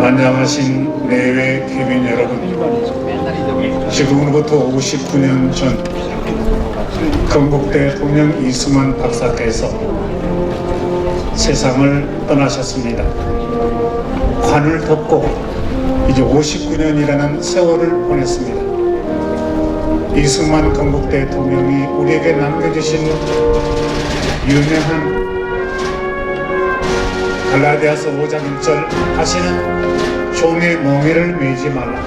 안녕하신 내외 귀빈 여러분, 지금으로부터 59년 전 건국대 통영 이승만 박사께서 세상을 떠나셨습니다. 관을 덮고 이제 59년이라는 세월을 보냈습니다. 이승만 건국대 통영이 우리에게 남겨주신 유명한 갈라디아서 5장 1절 다시는 종의 멍에를 매지 말라.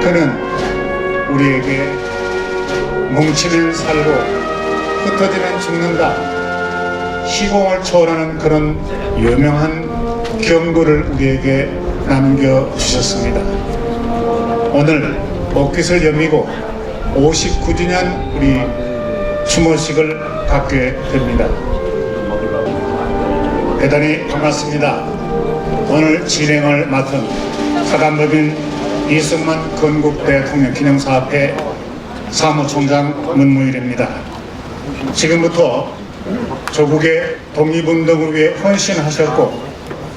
그는 우리에게 뭉치면 살고 흩어지면 죽는다, 시공을 초월하는 그런 유명한 경고를 우리에게 남겨주셨습니다. 오늘 옷깃을 여미고 59주년 우리 추모식을 갖게 됩니다. 대단히 반갑습니다. 오늘 진행을 맡은 사단법인 이승만 건국대 통영 기념사업회 사무총장 문무일입니다. 지금부터 조국의 독립운동을 위해 헌신하셨고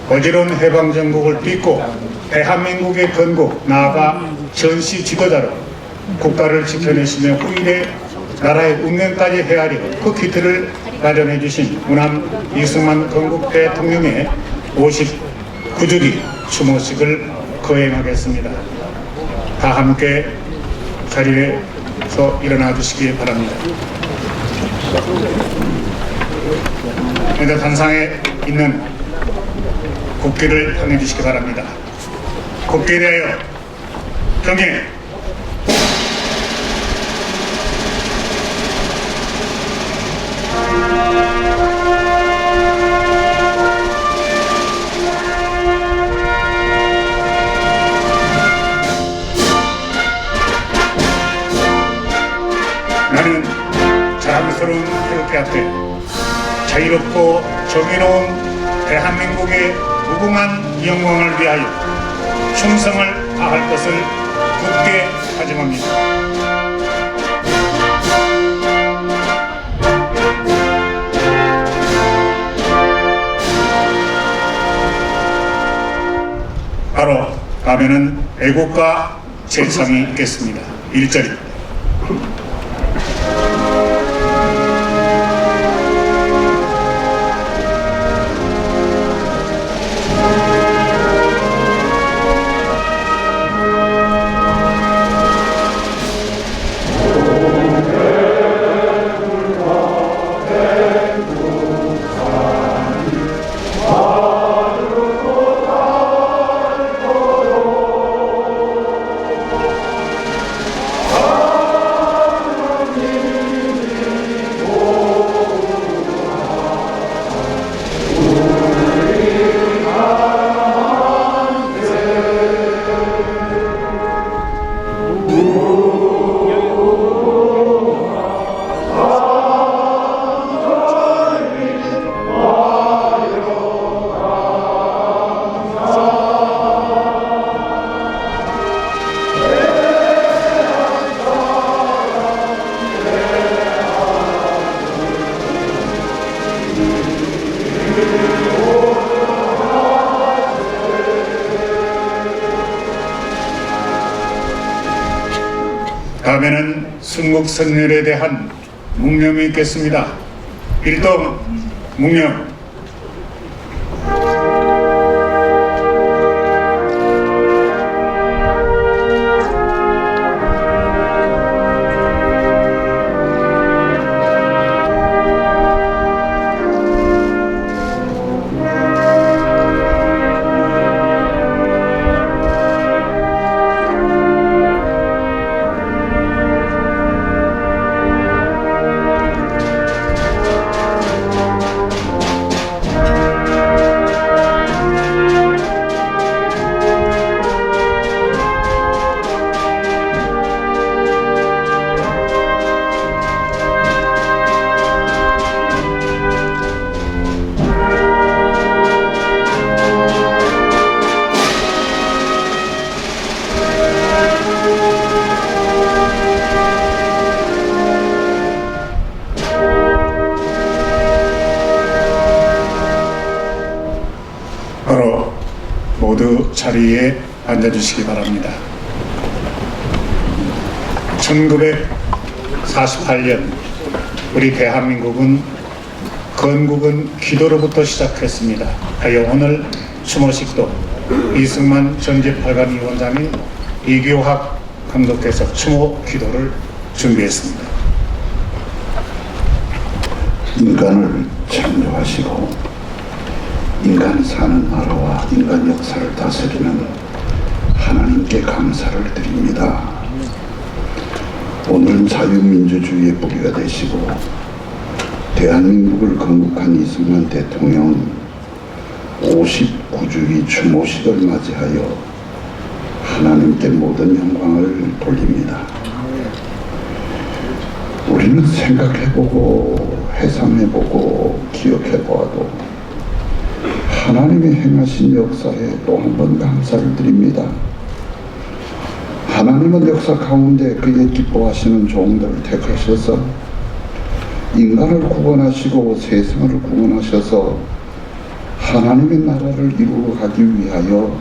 어지러운 해방정국을 딛고 대한민국의 건국, 나아가 전시 지도자로 국가를 지켜내시며 후일에 나라의 운명까지 헤아려 그 기틀을 마련해 주신 우남 이승만 건국대 통영의 59주기 추모식을 거행하겠습니다. 다 함께 자리에서 일어나 주시기 바랍니다. 먼저 단상에 있는 국기를 향해 주시기 바랍니다. 국기에 대하여 경례. 나는 자랑스러운 태극기 앞에 자유롭고 정의로운 대한민국의 무궁한 영광을 위하여 충성을 다할 것을 굳게 다짐합니다. 바로 가면은 애국가 제창이 있겠습니다. 1절입니다. 다음에는 순국선열에 대한 묵념이 있겠습니다. 1등 묵념. 바로 모두 자리에 앉아주시기 바랍니다. 1948년 우리 대한민국은 건국은 기도로부터 시작했습니다. 하여 오늘 추모식도 이승만 전제팔관 위원장인 이교학 감독께서 추모 기도를 준비했습니다. 인간을 창조하시고 인간이 사는 나라와 인간 역사를 다스리는 하나님께 감사를 드립니다. 오늘 자유민주주의의 뿌리가 되시고 대한민국을 건국한 이승만 대통령 59주기 추모식을 맞이하여 하나님께 모든 영광을 돌립니다. 우리는 생각해보고 회상해보고 기억해보아도 하나님이 행하신 역사에 또 한 번 감사를 드립니다. 하나님은 역사 가운데 그의 기뻐하시는 종들을 택하셔서 인간을 구원하시고 세상을 구원하셔서 하나님의 나라를 이루어 가기 위하여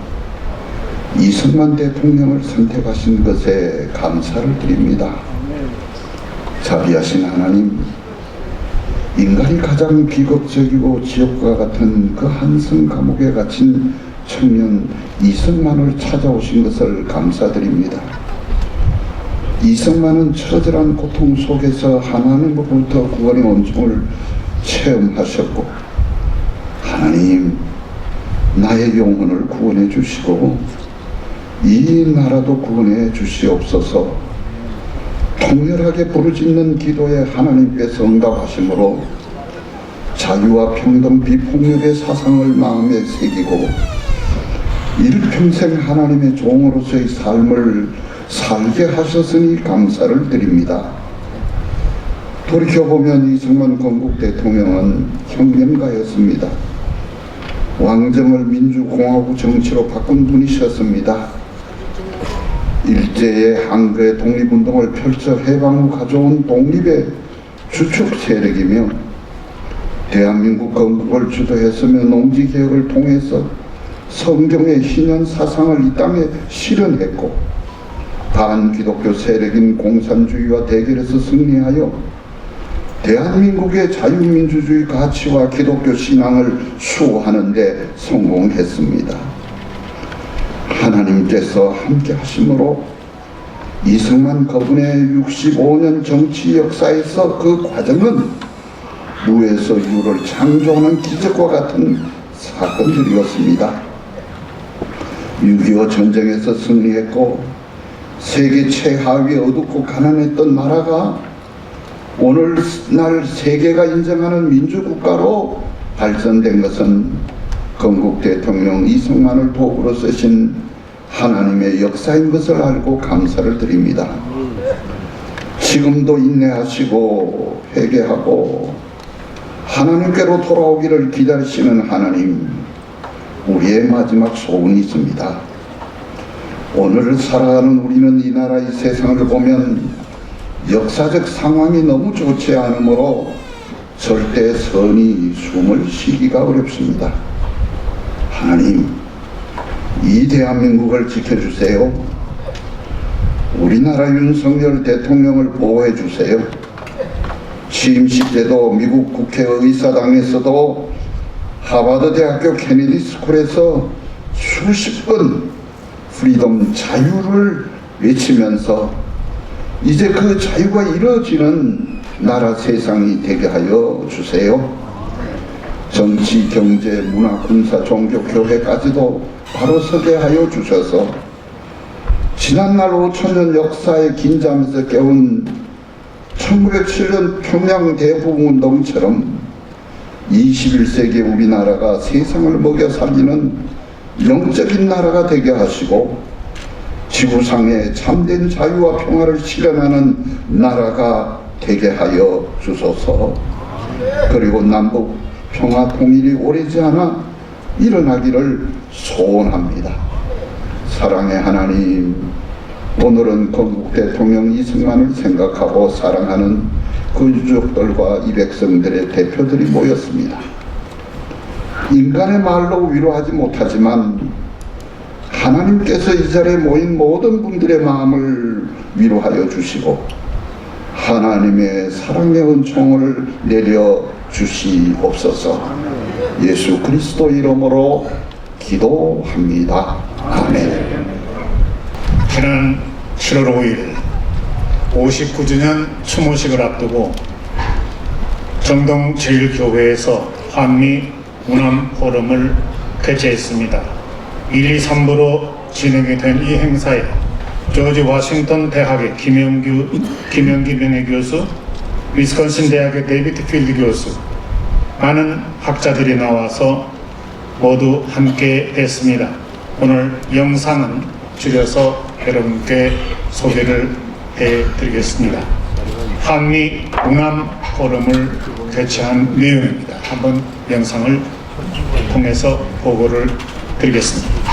이승만 대통령을 선택하신 것에 감사를 드립니다. 자비하신 하나님, 인간이 가장 비극적이고 지옥과 같은 그 한성 감옥에 갇힌 청년 이승만을 찾아오신 것을 감사드립니다. 이승만은 처절한 고통 속에서 하나님으로부터 구원의 온종을 체험하셨고, 하나님, 나의 영혼을 구원해 주시고 이 나라도 구원해 주시옵소서. 통렬하게 부르짖는 기도에 하나님께서 응답하심으로 자유와 평등 비폭력의 사상을 마음에 새기고 일평생 하나님의 종으로서의 삶을 살게 하셨으니 감사를 드립니다. 돌이켜보면 이승만 건국 대통령은 혁명가였습니다. 왕정을 민주공화국 정치로 바꾼 분이셨습니다. 일제의 한국의 독립운동을 펼쳐 해방 후 가져온 독립의 주축 세력이며 대한민국 건국을 주도했으며 농지개혁을 통해서 성경의 희년 사상을 이 땅에 실현했고 반기독교 세력인 공산주의와 대결에서 승리하여 대한민국의 자유민주주의 가치와 기독교 신앙을 수호하는 데 성공했습니다. 하나님께서 함께 하심으로 이승만 거분의 65년 정치 역사에서 그 과정은 무에서 유를 창조하는 기적과 같은 사건들이었습니다. 6.25 전쟁에서 승리했고 세계 최하위 어둡고 가난했던 나라가 오늘날 세계가 인정하는 민주국가로 발전된 것은 건국 대통령 이승만을 도구로 쓰신 하나님의 역사인 것을 알고 감사를 드립니다. 지금도 인내하시고 회개하고 하나님께로 돌아오기를 기다리시는 하나님, 우리의 마지막 소원이 있습니다. 오늘 살아가는 우리는 이 나라의 세상을 보면 역사적 상황이 너무 좋지 않으므로 절대 선이 숨을 쉬기가 어렵습니다. 하나님, 이 대한민국을 지켜주세요. 우리나라 윤석열 대통령을 보호해 주세요. 취임식 때도 미국 국회의사당에서도 하버드 대학교 케네디 스쿨에서 수십 번 프리덤 자유를 외치면서 이제 그 자유가 이루어지는 나라 세상이 되게 하여 주세요. 정치, 경제, 문화, 군사, 종교, 교회까지도 바로 서게 하여 주셔서 지난날 5천년 역사의 긴장에서 깨운 1907년 평양 대부흥운동처럼 21세기 우리나라가 세상을 먹여 살리는 영적인 나라가 되게 하시고 지구상에 참된 자유와 평화를 실현하는 나라가 되게 하여 주소서. 그리고 남북 평화 통일이 오래지 않아 일어나기를 소원합니다. 사랑의 하나님, 오늘은 건국 대통령 이승만을 생각하고 사랑하는 그 유족들과 이 백성들의 대표들이 모였습니다. 인간의 말로 위로하지 못하지만 하나님께서 이 자리에 모인 모든 분들의 마음을 위로하여 주시고 하나님의 사랑의 은총을 내려 주시옵소서. 예수 그리스도 이름으로 기도합니다. 아멘. 지난 7월 5일 59주년 추모식을 앞두고 정동 제1교회에서 한미 운암 포럼을 개최했습니다. 1, 2, 3부로 진행이 된 이 행사에 조지 워싱턴 대학의 김영기 명예교수, 위스콘신 대학의 데이비드 필드 교수, 많은 학자들이 나와서 모두 함께 했습니다. 오늘 영상은 줄여서 여러분께 소개를 해드리겠습니다. 한미 운암 포럼을 개최한 내용입니다. 한번 영상을 통해서 보고를 드리겠습니다.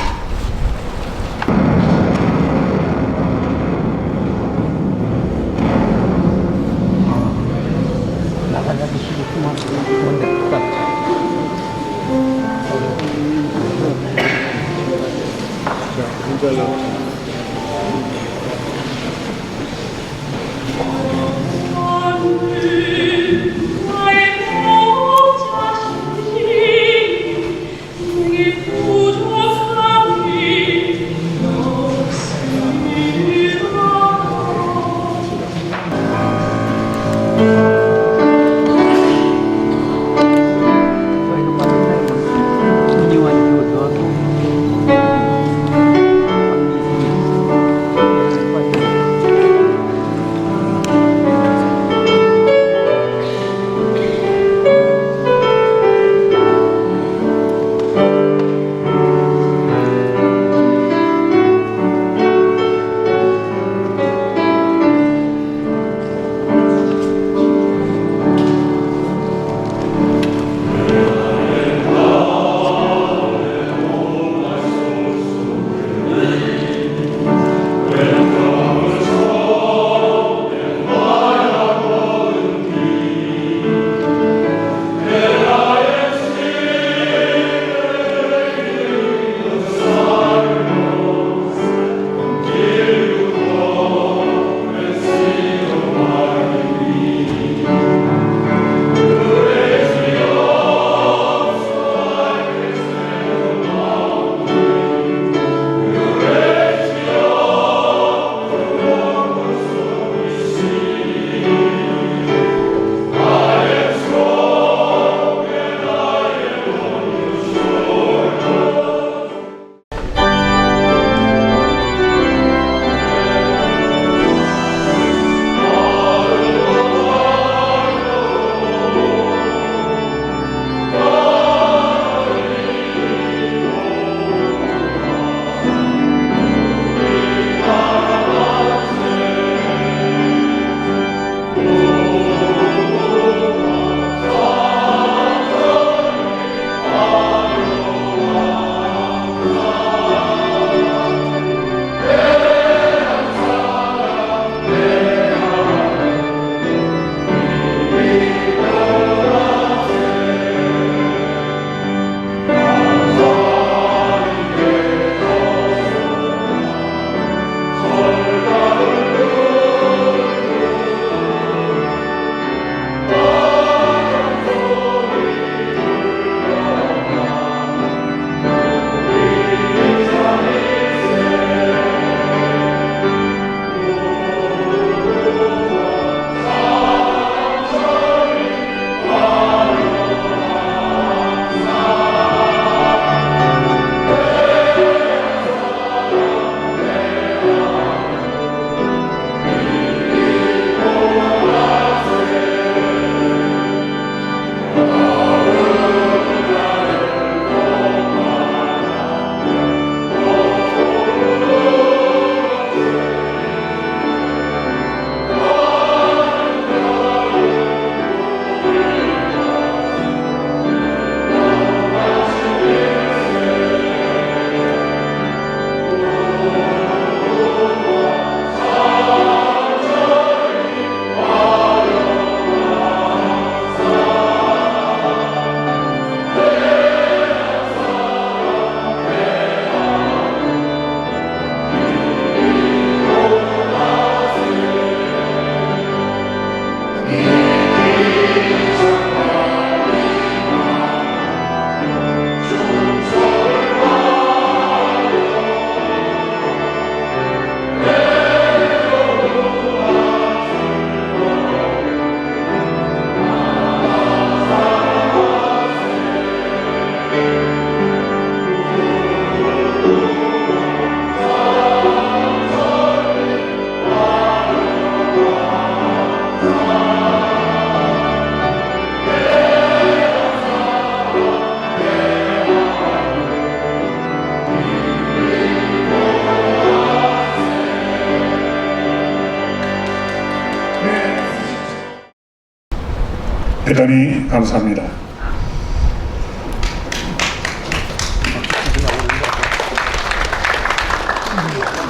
대단히 감사합니다.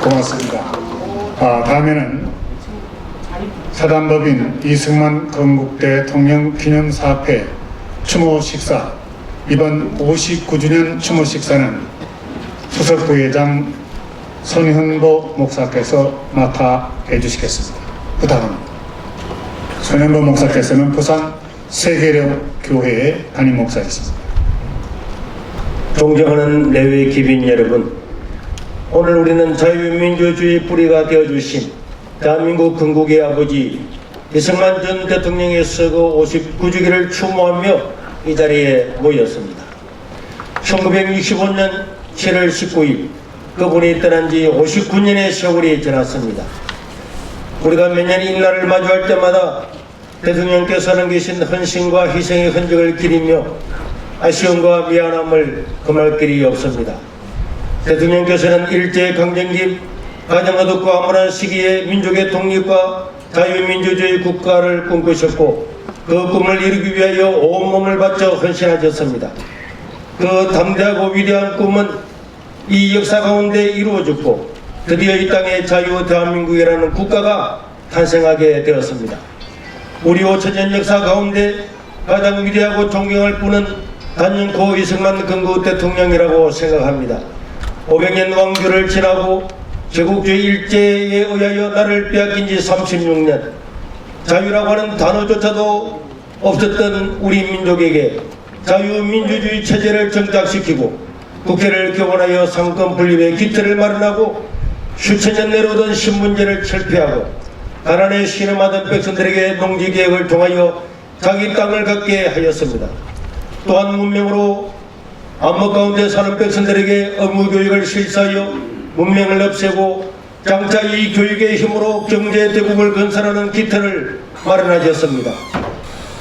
고맙습니다. 다음에는 사단법인 이승만 건국대 통영 기념사업회 추모 식사, 이번 59주년 추모 식사는 수석 부회장 손현보 목사께서 맡아 해주시겠습니다. 부탁합니다. 손현보 목사께서는 부산 세계력 교회의 담임 목사이십니다. 존경하는 내외 기빈 여러분, 오늘 우리는 자유민주주의 뿌리가 되어주신 대한민국 건국의 아버지 이승만 전 대통령의 서거 59주기를 추모하며 이 자리에 모였습니다. 1965년 7월 19일 그분이 떠난 지 59년의 세월이 지났습니다. 우리가 매년 이날을 마주할 때마다 대통령께서는 계신 헌신과 희생의 흔적을 기리며 아쉬움과 미안함을 금할 길이 없습니다. 대통령께서는 일제강점기 가정어둡고 암울한 시기에 민족의 독립과 자유민주주의 국가를 꿈꾸셨고 그 꿈을 이루기 위하여 온몸을 바쳐 헌신하셨습니다. 그 담대하고 위대한 꿈은 이 역사 가운데 이루어졌고 드디어 이 땅에 자유 대한민국이라는 국가가 탄생하게 되었습니다. 우리 5천년 역사 가운데 가장 위대하고 존경할 분은 단연코 이승만 건국 대통령이라고 생각합니다. 500년 왕조를 지나고 제국주의 일제에 의하여 나를 빼앗긴 지 36년, 자유라고 하는 단어조차도 없었던 우리 민족에게 자유민주주의 체제를 정착시키고 국회를 개원하여 상권 분립의 기틀을 마련하고 수천년 내려오던 신문제를 철폐하고 가난에 신음하던 백성들에게 농지개혁을 통하여 자기 땅을 갖게 하였습니다. 또한 문명으로 암흑 가운데 사는 백성들에게 의무교육을 실시하여 문명을 없애고 장차 이 교육의 힘으로 경제대국을 건설하는 기틀을 마련하셨습니다.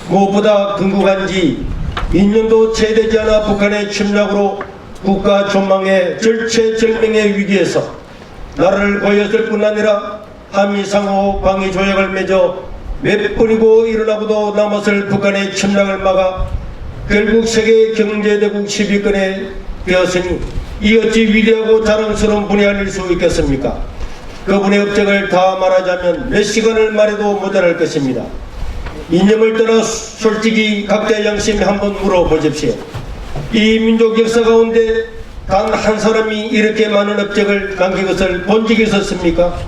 무엇보다 건국한 지 2년도 채 되지 않아 북한의 침략으로 국가 전망의 절체절명의 위기에서 나라를 구하였을 뿐 아니라 한미 상호 방위 조약을 맺어 몇 번이고 일어나고도 남았을 북한의 침략을 막아 결국 세계 경제대국 10위권에 되었으니 이 어찌 위대하고 자랑스러운 분이 아닐 수 있겠습니까? 그분의 업적을 다 말하자면 몇 시간을 말해도 모자랄 것입니다. 이념을 떠나 솔직히 각자의 양심에 한번 물어보십시오. 이 민족 역사 가운데 단 한 사람이 이렇게 많은 업적을 남긴 것을 본 적이 있었습니까?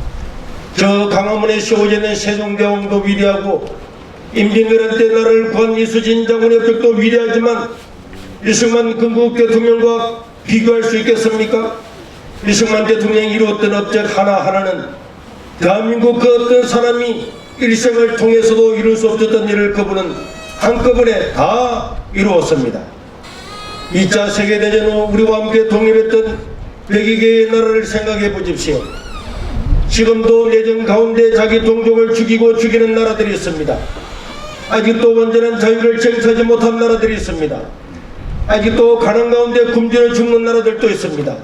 저 강화문에 세워져 있는 세종대왕도 위대하고 임진왜란 때 나라를 구한 이수진 장군의 업적도 위대하지만 이승만 건국 대통령과 비교할 수 있겠습니까? 이승만 대통령이 이루었던 업적 하나하나는 대한민국 그 어떤 사람이 일생을 통해서도 이룰 수 없었던 일을 그분은 한꺼번에 다 이루었습니다. 2차 세계대전 후 우리와 함께 독립했던 100여개의 나라를 생각해 보십시오. 지금도 내전 가운데 자기 동족을 죽이고 죽이는 나라들이 있습니다. 아직도 완전한 자유를 쟁취하지 못한 나라들이 있습니다. 아직도 가난 가운데 굶주려 죽는 나라들도 있습니다.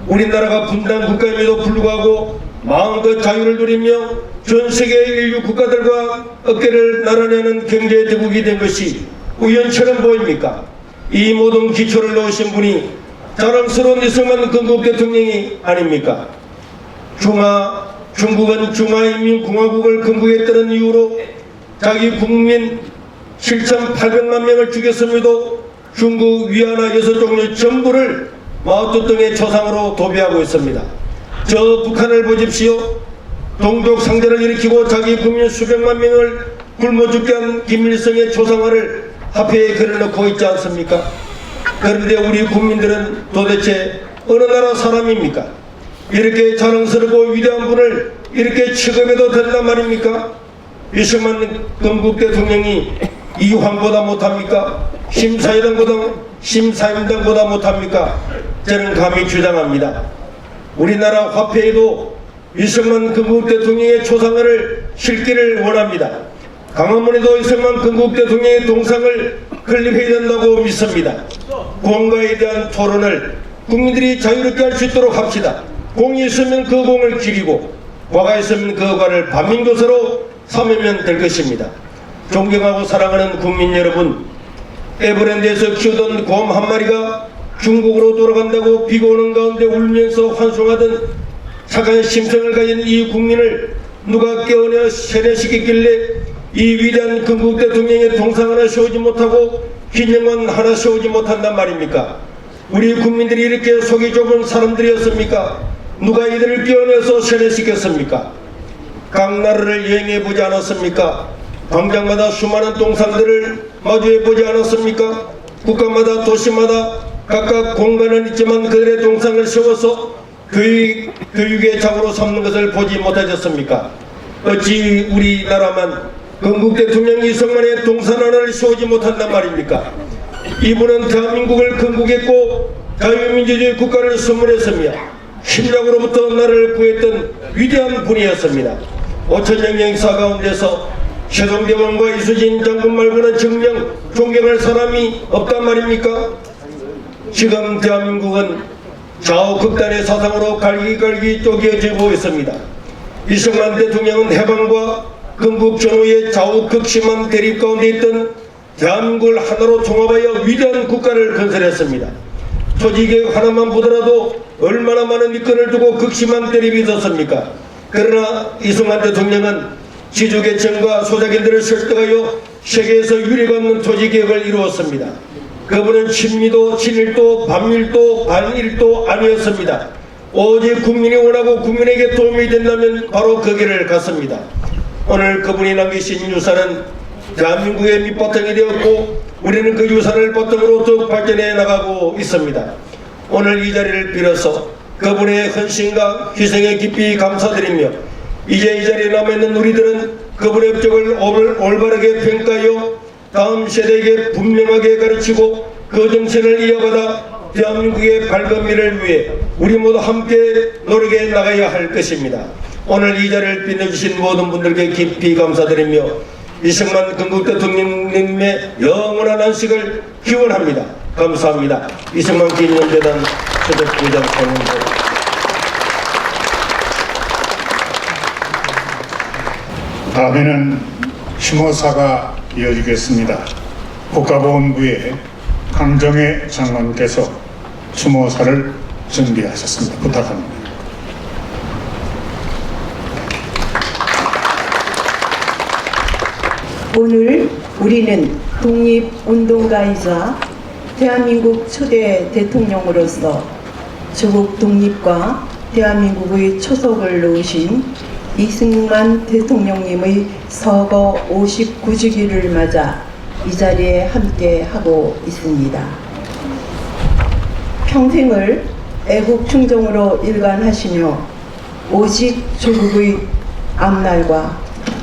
우리나라가 분단 국가임에도 불구하고 마음껏 자유를 누리며 전 세계 인류 국가들과 어깨를 나란히 하는 경제대국이 된 것이 우연처럼 보입니까? 이 모든 기초를 놓으신 분이 자랑스러운 이승만 건국 대통령이 아닙니까? 중국은 중화인민공화국을 건국했다는 이유로 자기 국민 7,800만 명을 죽였음에도 중국 위안화 6종류 전부를 마오쩌둥의 초상으로 도배하고 있습니다. 저 북한을 보십시오. 동족 상대를 일으키고 자기 국민 수백만 명을 굶어 죽게 한 김일성의 초상화를 화폐에 그려놓고 있지 않습니까? 그런데 우리 국민들은 도대체 어느 나라 사람입니까? 이렇게 자랑스럽고 위대한 분을 이렇게 취급해도 된단 말입니까? 이승만 건국 대통령이 이황보다 못합니까? 심사임당보다 못합니까? 저는 감히 주장합니다. 우리나라 화폐에도 이승만 건국 대통령의 초상화를 실기를 원합니다. 강화문에도 이승만 건국 대통령의 동상을 건립해야 된다고 믿습니다. 공과에 대한 토론을 국민들이 자유롭게 할 수 있도록 합시다. 공이 있으면 그 공을 기리고 과가 있으면 그 과를 반민교사로 삼으면 될 것입니다. 존경하고 사랑하는 국민 여러분, 에버랜드에서 키우던 곰 한 마리가 중국으로 돌아간다고 비가 오는 가운데 울면서 환송하던 착한 심성을 가진 이 국민을 누가 깨어내 세뇌시켰길래 이 위대한 건국 대통령의 동상 하나 세우지 못하고 기념관 하나 세우지 못한단 말입니까? 우리 국민들이 이렇게 속이 좁은 사람들이었습니까? 누가 이들을 깨어내서 세뇌시켰습니까? 각 나라를 여행해 보지 않았습니까? 광장마다 수많은 동상들을 마주해 보지 않았습니까? 국가마다 도시마다 각각 공간은 있지만 그들의 동상을 세워서 교육의 장으로 삼는 것을 보지 못하셨습니까? 어찌 우리나라만 건국 대통령 이승만의 동상 하나를 세우지 못한단 말입니까? 이분은 대한민국을 건국했고 자유민주주의 국가를 선물했으며 침략으로부터 나라를 구했던 위대한 분이었습니다. 5천년 역사 가운데서 세종대왕과 이수진 장군 말고는 정녕 존경할 사람이 없단 말입니까? 지금 대한민국은 좌우극단의 사상으로 갈기갈기 쪼개지고 있습니다. 이승만 대통령은 해방과 건국 전후의 좌우극심한 대립 가운데 있던 대한민국을 하나로 통합하여 위대한 국가를 건설했습니다. 조직의 하나만 보더라도 얼마나 많은 이권을 두고 극심한 대립이 있었습니까? 그러나 이승만 대통령은 지주계층과 소작인들을 설득하여 세계에서 유례가 없는 조직개혁을 이루었습니다. 그분은 친미도, 친일도, 반밀도, 반일도 아니었습니다. 오직 국민이 원하고 국민에게 도움이 된다면 바로 그 길을 갔습니다. 오늘 그분이 남기신 유산은 대한민국의 밑바탕이 되었고 우리는 그 유산을 바탕으로 더욱 발전해 나가고 있습니다. 오늘 이 자리를 빌어서 그분의 헌신과 희생에 깊이 감사드리며 이제 이 자리에 남아있는 우리들은 그분의 업적을 올바르게 평가하여 다음 세대에게 분명하게 가르치고 그 정신을 이어받아 대한민국의 밝은 미래를 위해 우리 모두 함께 노력해 나가야 할 것입니다. 오늘 이 자리를 빛내주신 모든 분들께 깊이 감사드리며 이승만 건국 대통령님의 영원한 안식을 기원합니다. 감사합니다. 이승만 기념재단 최덕부장 권은보. 다음에는 추모사가 이어지겠습니다. 국가보훈부의 강정혜 장관께서 추모사를 준비하셨습니다. 부탁합니다. 오늘 우리는 독립운동가이자 대한민국 초대 대통령으로서 조국 독립과 대한민국의 초석을 놓으신 이승만 대통령님의 서거 59주기를 맞아 이 자리에 함께 하고 있습니다. 평생을 애국충정으로 일관하시며 오직 조국의 앞날과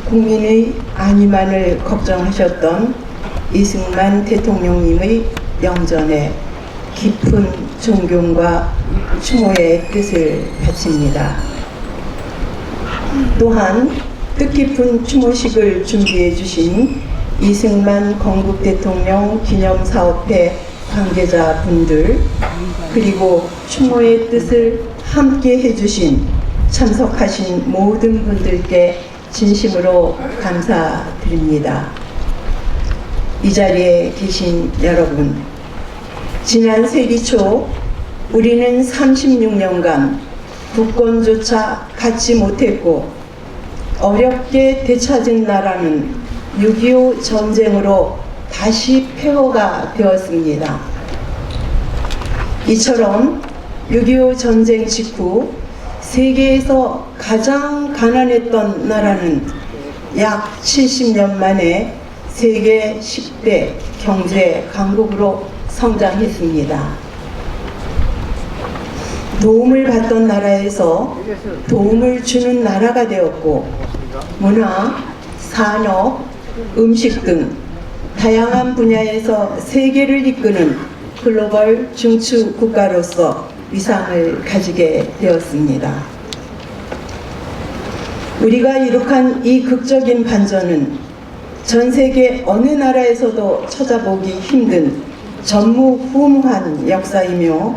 국민의 안위만을 걱정하셨던 이승만 대통령님의 영전에 깊은 존경과 추모의 뜻을 바칩니다. 또한 뜻깊은 추모식을 준비해 주신 이승만 건국 대통령 기념사업회 관계자분들 그리고 추모의 뜻을 함께 해주신 참석하신 모든 분들께 진심으로 감사드립니다. 이 자리에 계신 여러분, 지난 세기 초 우리는 36년간 국권조차 갖지 못했고 어렵게 되찾은 나라는 6.25 전쟁으로 다시 폐허가 되었습니다. 이처럼 6.25 전쟁 직후 세계에서 가장 가난했던 나라는 약 70년 만에 세계 10대 경제 강국으로 성장했습니다. 도움을 받던 나라에서 도움을 주는 나라가 되었고 문화, 산업, 음식 등 다양한 분야에서 세계를 이끄는 글로벌 중추 국가로서 위상을 가지게 되었습니다. 우리가 이룩한 이 극적인 반전은 전 세계 어느 나라에서도 찾아보기 힘든 전무후무한 역사이며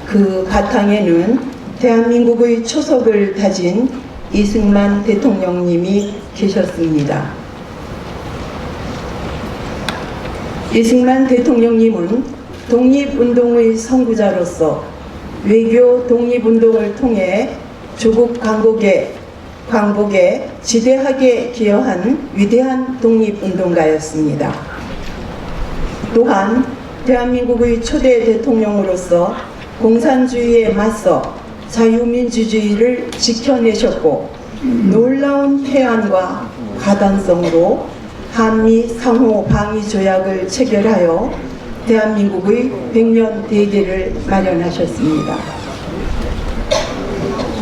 그 바탕에는 대한민국의 초석을 다진 이승만 대통령님이 계셨습니다. 이승만 대통령님은 독립운동의 선구자로서 외교 독립운동을 통해 조국 광복에 지대하게 기여한 위대한 독립운동가였습니다. 또한 대한민국의 초대 대통령으로서 공산주의에 맞서 자유민주주의를 지켜내셨고 놀라운 태안과 가단성으로 한미 상호 방위 조약을 체결하여 대한민국의 100년 대계를 마련하셨습니다.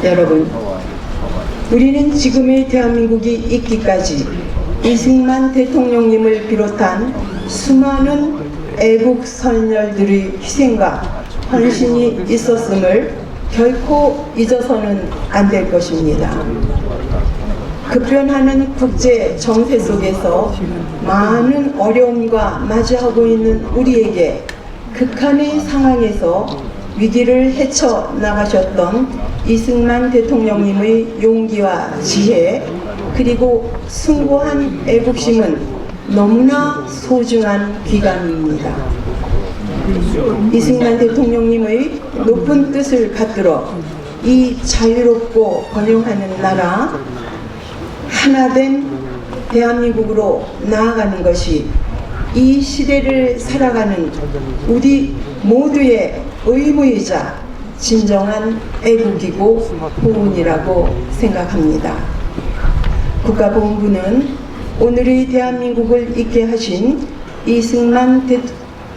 여러분, 우리는 지금의 대한민국이 있기까지 이승만 대통령님을 비롯한 수많은 애국 선열들의 희생과 헌신이 있었음을 결코 잊어서는 안 될 것입니다. 급변하는 국제 정세 속에서 많은 어려움과 마주하고 있는 우리에게 극한의 상황에서 위기를 헤쳐나가셨던 이승만 대통령님의 용기와 지혜 그리고 숭고한 애국심은 너무나 소중한 귀감입니다. 이승만 대통령님의 높은 뜻을 받들어 이 자유롭고 번영하는 나라 하나된 대한민국으로 나아가는 것이 이 시대를 살아가는 우리 모두의 의무이자 진정한 애국이고 보훈이라고 생각합니다. 국가보훈부는 오늘의 대한민국을 있게 하신 이승만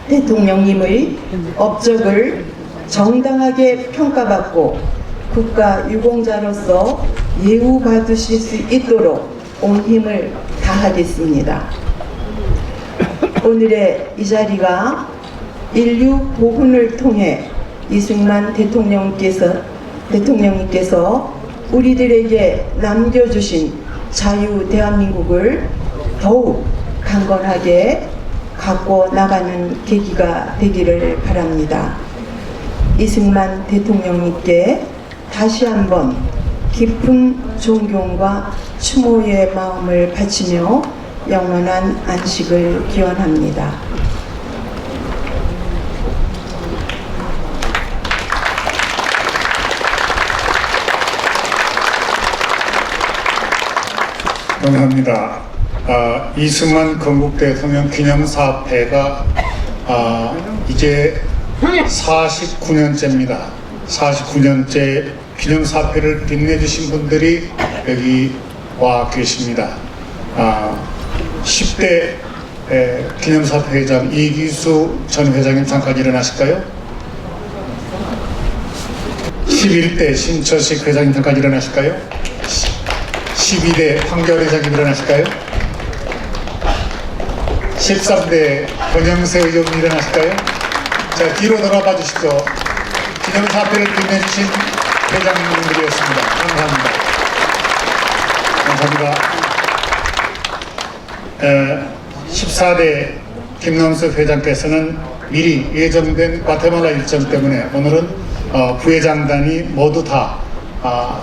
대통령님의 업적을 정당하게 평가받고 국가유공자로서 예우받으실 수 있도록 온 힘을 다하겠습니다. 오늘의 이 자리가 인류 보훈을 통해 이승만 대통령님께서 우리들에게 남겨주신 자유 대한민국을 더욱 강건하게 갖고 나가는 계기가 되기를 바랍니다. 이승만 대통령님께 다시 한번 깊은 존경과 추모의 마음을 바치며 영원한 안식을 기원합니다. 감사합니다. 이승만 건국 대통령 기념사업회가 이제 49년째입니다. 49년째 기념사업회를 빛내주신 분들이 여기 와 계십니다. 10대 기념사업회 회장 이기수 전 회장님 잠깐 일어나실까요? 11대 신철식 회장님 잠깐 일어나실까요? 12대 황교안 회장님 일어나실까요? 13대 권영세 의원님 일어나실까요? 자, 뒤로 돌아봐 주십시오. 기념사업회를 빛내주신 회장님들이었습니다. 감사합니다. 감사합니다. 14대 김남수 회장께서는 미리 예정된 과테말라 일정 때문에 오늘은 부회장단이 모두 다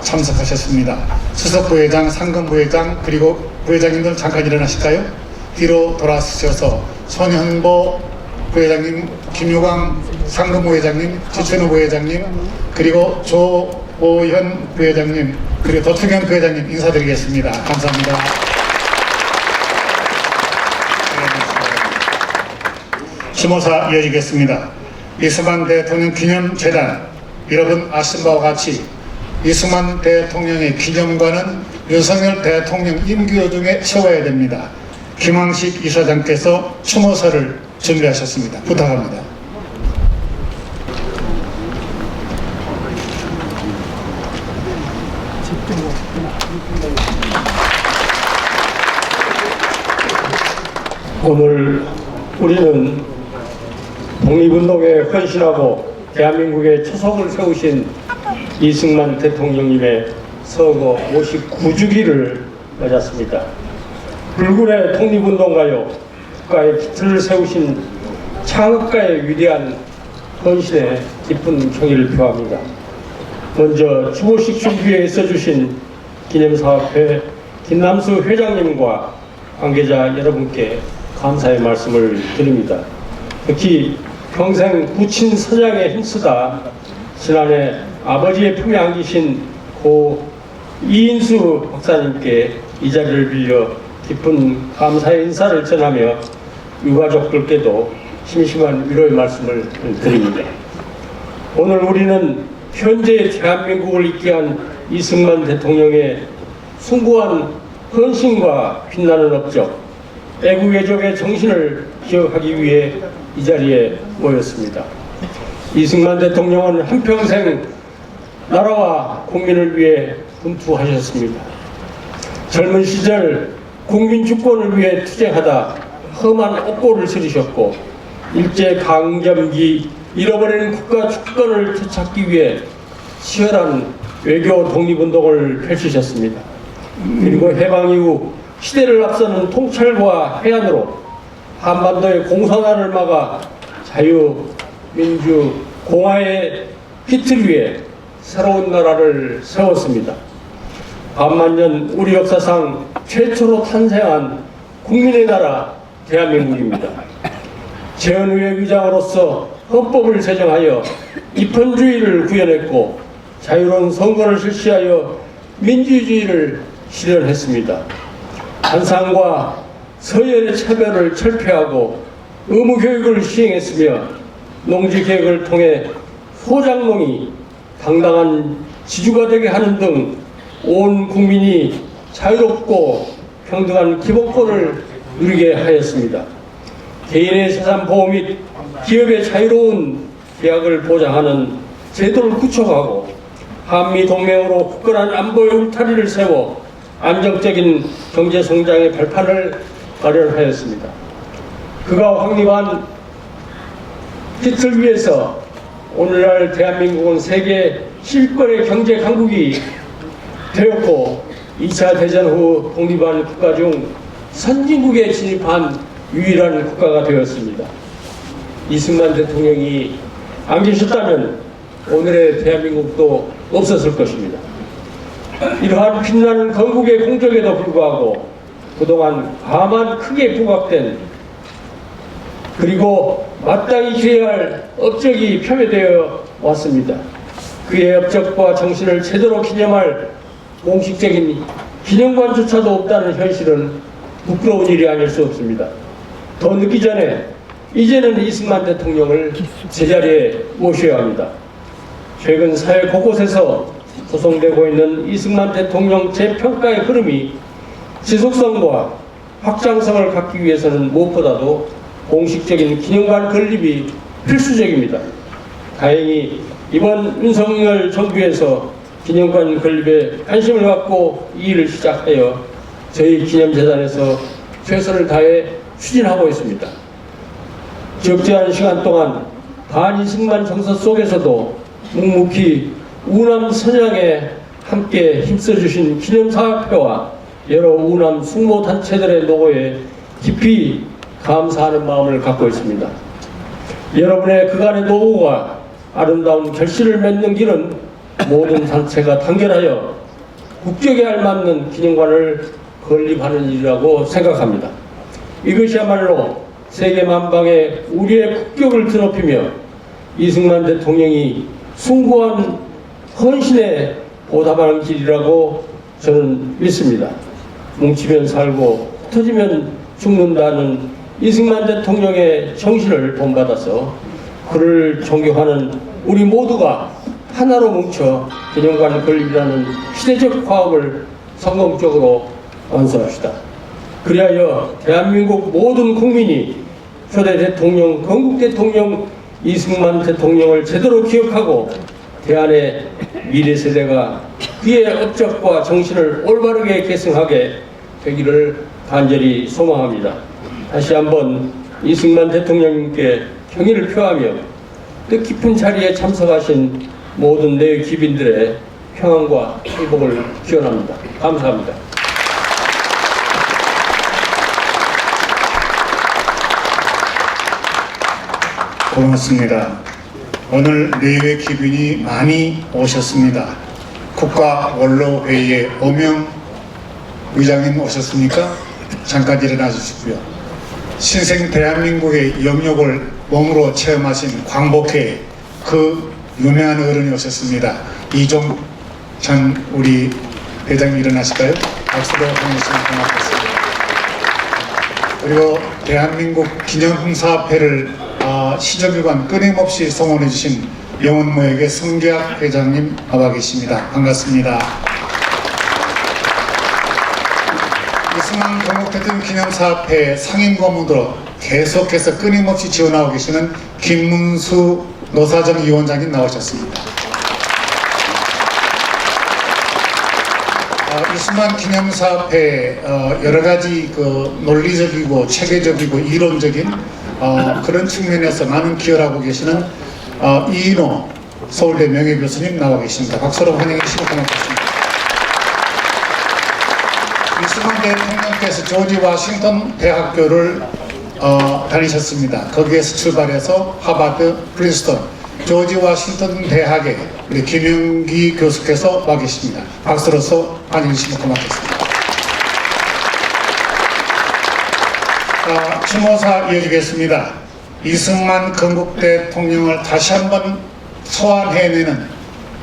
참석하셨습니다. 수석 부회장, 상금 부회장, 그리고 부회장님들 잠깐 일어나실까요? 뒤로 돌아서셔서 손현보 부회장님, 김유광 상금 부회장님, 지춘우 부회장님, 그리고 조오현 부회장님, 그리고 도충현 부회장님 인사드리겠습니다. 감사합니다. 추모사 이어지겠습니다. 이승만 대통령 기념재단, 여러분 아시는 바와 같이 이승만 대통령의 기념관은 윤석열 대통령 임기 중에 세워야 됩니다. 김황식 이사장께서 추모사를 준비하셨습니다. 부탁합니다. 오늘 우리는 독립운동에 헌신하고 대한민국의 초석을 세우신 이승만 대통령님의 서거 59주기를 맞았습니다. 불굴의 독립운동가요, 국가의 기틀을 세우신 창업가의 위대한 헌신에 깊은 경의를 표합니다. 먼저 추모식 준비에 있어주신 기념사업회 김남수 회장님과 관계자 여러분께 감사의 말씀을 드립니다. 특히 평생 부친 선양에 힘쓰다 지난해 아버지의 품에 안기신 고 이인수 박사님께 이 자리를 빌려 깊은 감사의 인사를 전하며 유가족들께도 심심한 위로의 말씀을 드립니다. 오늘 우리는 현재 대한민국을 있게 한 이승만 대통령의 숭고한 헌신과 빛나는 업적, 애국애족의 정신을 기억하기 위해 이 자리에 모였습니다. 이승만 대통령은 한평생 나라와 국민을 위해 분투하셨습니다. 젊은 시절 국민 주권을 위해 투쟁하다 험한 업보를 치르셨고 일제강점기 잃어버린 국가 주권을 되찾기 위해 치열한 외교 독립운동을 펼치셨습니다. 그리고 해방 이후 시대를 앞서는 통찰과 해안으로 한반도의 공산화를 막아 자유, 민주, 공화의 빛을 위해 새로운 나라를 세웠습니다. 반만년 우리 역사상 최초로 탄생한 국민의 나라 대한민국입니다. 재헌의회 의장으로서 헌법을 제정하여 입헌주의를 구현했고 자유로운 선거를 실시하여 민주주의를 실현했습니다. 한상과 서열의 차별을 철폐하고 의무교육을 시행했으며 농지개혁을 통해 소작농이 당당한 지주가 되게 하는 등 온 국민이 자유롭고 평등한 기본권을 누리게 하였습니다. 개인의 재산 보호 및 기업의 자유로운 계약을 보장하는 제도를 구축하고 한미 동맹으로 굳건한 안보의 울타리를 세워 안정적인 경제 성장의 발판을 마련하였습니다. 그가 확립한 빛을 위해서 오늘날 대한민국은 세계 실권의 경제 강국이 되었고 2차 대전 후 독립한 국가 중 선진국에 진입한 유일한 국가가 되었습니다. 이승만 대통령이 안 계셨다면 오늘의 대한민국도 없었을 것입니다. 이러한 빛나는 건국의 공적에도 불구하고 그동안 가만 크게 부각된 그리고 마땅히 기해야 할 업적이 표매되어 왔습니다. 그의 업적과 정신을 제대로 기념할 공식적인 기념관조차도 없다는 현실은 부끄러운 일이 아닐 수 없습니다. 더 늦기 전에 이제는 이승만 대통령을 제자리에 모셔야 합니다. 최근 사회 곳곳에서 조성되고 있는 이승만 대통령 재평가의 흐름이 지속성과 확장성을 갖기 위해서는 무엇보다도 공식적인 기념관 건립이 필수적입니다. 다행히 이번 윤석열 정부에서 기념관 건립에 관심을 갖고 이 일을 시작하여 저희 기념재단에서 최선을 다해 추진하고 있습니다. 적지 않은 시간 동안 반이승만 정서 속에서도 묵묵히 우남 선양에 함께 힘써주신 기념사업회와 여러 우남 숙모단체들의 노고에 깊이 감사하는 마음을 갖고 있습니다. 여러분의 그간의 노고가 아름다운 결실을 맺는 길은 모든 단체가 단결하여 국격에 알맞는 기념관을 건립하는 일이라고 생각합니다. 이것이야말로 세계 만방에 우리의 국격을 드높이며 이승만 대통령이 숭고한 헌신에 보답하는 길이라고 저는 믿습니다. 뭉치면 살고 흩어지면 죽는다는 이승만 대통령의 정신을 본받아서 그를 존경하는 우리 모두가 하나로 뭉쳐 기념관 건립이라는 시대적 과업을 성공적으로 완수합시다. 그리하여 대한민국 모든 국민이 초대 대통령, 건국 대통령 이승만 대통령을 제대로 기억하고 대한의 미래 세대가 그의 업적과 정신을 올바르게 계승하게 되기를 간절히 소망합니다. 다시 한번 이승만 대통령님께 경의를 표하며 뜻깊은 자리에 참석하신 모든 내 귀빈들의 평안과 행복을 기원합니다. 감사합니다. 고맙습니다. 오늘 내외 귀빈이 많이 오셨습니다. 국가원로회의에 오명 의장님 오셨습니까? 잠깐 일어나 주시고요. 신생 대한민국의 영역을 몸으로 체험하신 광복회 그 유명한 어른이 오셨습니다. 이종찬 우리 회장님 일어나실까요? 박수로 환영해주시면 고맙겠습니다. 그리고 대한민국 기념행사협회를 시정기관 끊임없이 성원해주신 영원무역의 성계학 회장님 나와 계십니다. 반갑습니다. 이승만 건국대통령 기념사업회 상임고문으로 계속해서 끊임없이 지원하고 계시는 김문수 노사정 위원장님 나오셨습니다. 이승만 기념사업회 여러 가지 그 논리적이고 체계적이고 이론적인 그런 측면에서 많은 기여를 하고 계시는 이인호 서울대 명예교수님 나와 계십니다. 박수로 환영해 주시고 고맙습니다. 이승만 대통령께서 조지 워싱턴 대학교를 다니셨습니다. 거기에서 출발해서 하버드, 프린스턴, 조지 워싱턴 대학에 우리 김영기 교수께서 와 계십니다. 박수로서 환영해 주시면 고맙겠습니다. 추모사 이어지겠습니다. 이승만 건국 대통령을 다시 한번 소환해내는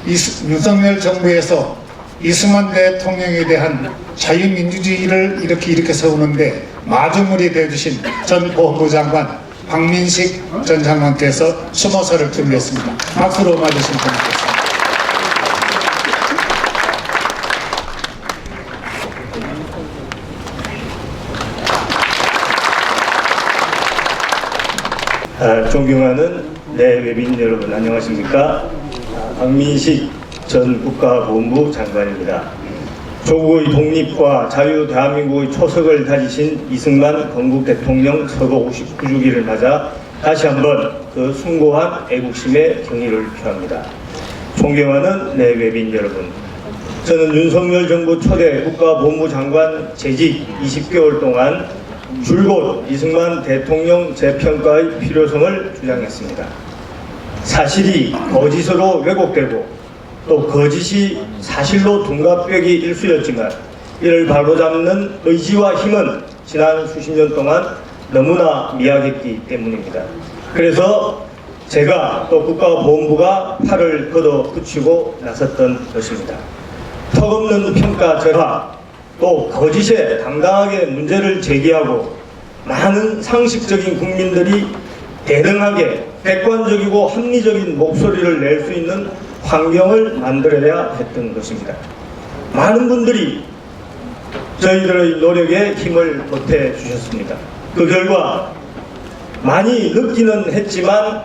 윤석열 정부에서 이승만 대통령에 대한 자유민주주의를 이렇게 세우는데 마중물이 되어주신 전 보훈부 장관 박민식 전 장관께서 추모사를 준비했습니다. 박수로 맞으시면 고맙겠습니다. 존경하는 외빈 여러분 안녕하십니까? 박민식 전 국가보훈부 장관입니다. 조국의 독립과 자유 대한민국의 초석을 다지신 이승만 건국 대통령 서거 59주기를 맞아 다시 한번 그 숭고한 애국심의 경의를 표합니다. 존경하는 외빈 여러분, 저는 윤석열 정부 초대 국가보훈부 장관 재직 20개월 동안 줄곧 이승만 대통령 재평가의 필요성을 주장했습니다. 사실이 거짓으로 왜곡되고 또 거짓이 사실로 둔갑되기 일쑤였지만 이를 바로잡는 의지와 힘은 지난 수십 년 동안 너무나 미약했기 때문입니다. 그래서 제가 또 국가보훈부가 팔을 걷어붙이고 나섰던 것입니다. 턱없는 평가 절하, 또 거짓에 당당하게 문제를 제기하고 많은 상식적인 국민들이 대등하게 객관적이고 합리적인 목소리를 낼 수 있는 환경을 만들어야 했던 것입니다. 많은 분들이 저희들의 노력에 힘을 보태 주셨습니다. 그 결과 많이 늦기는 했지만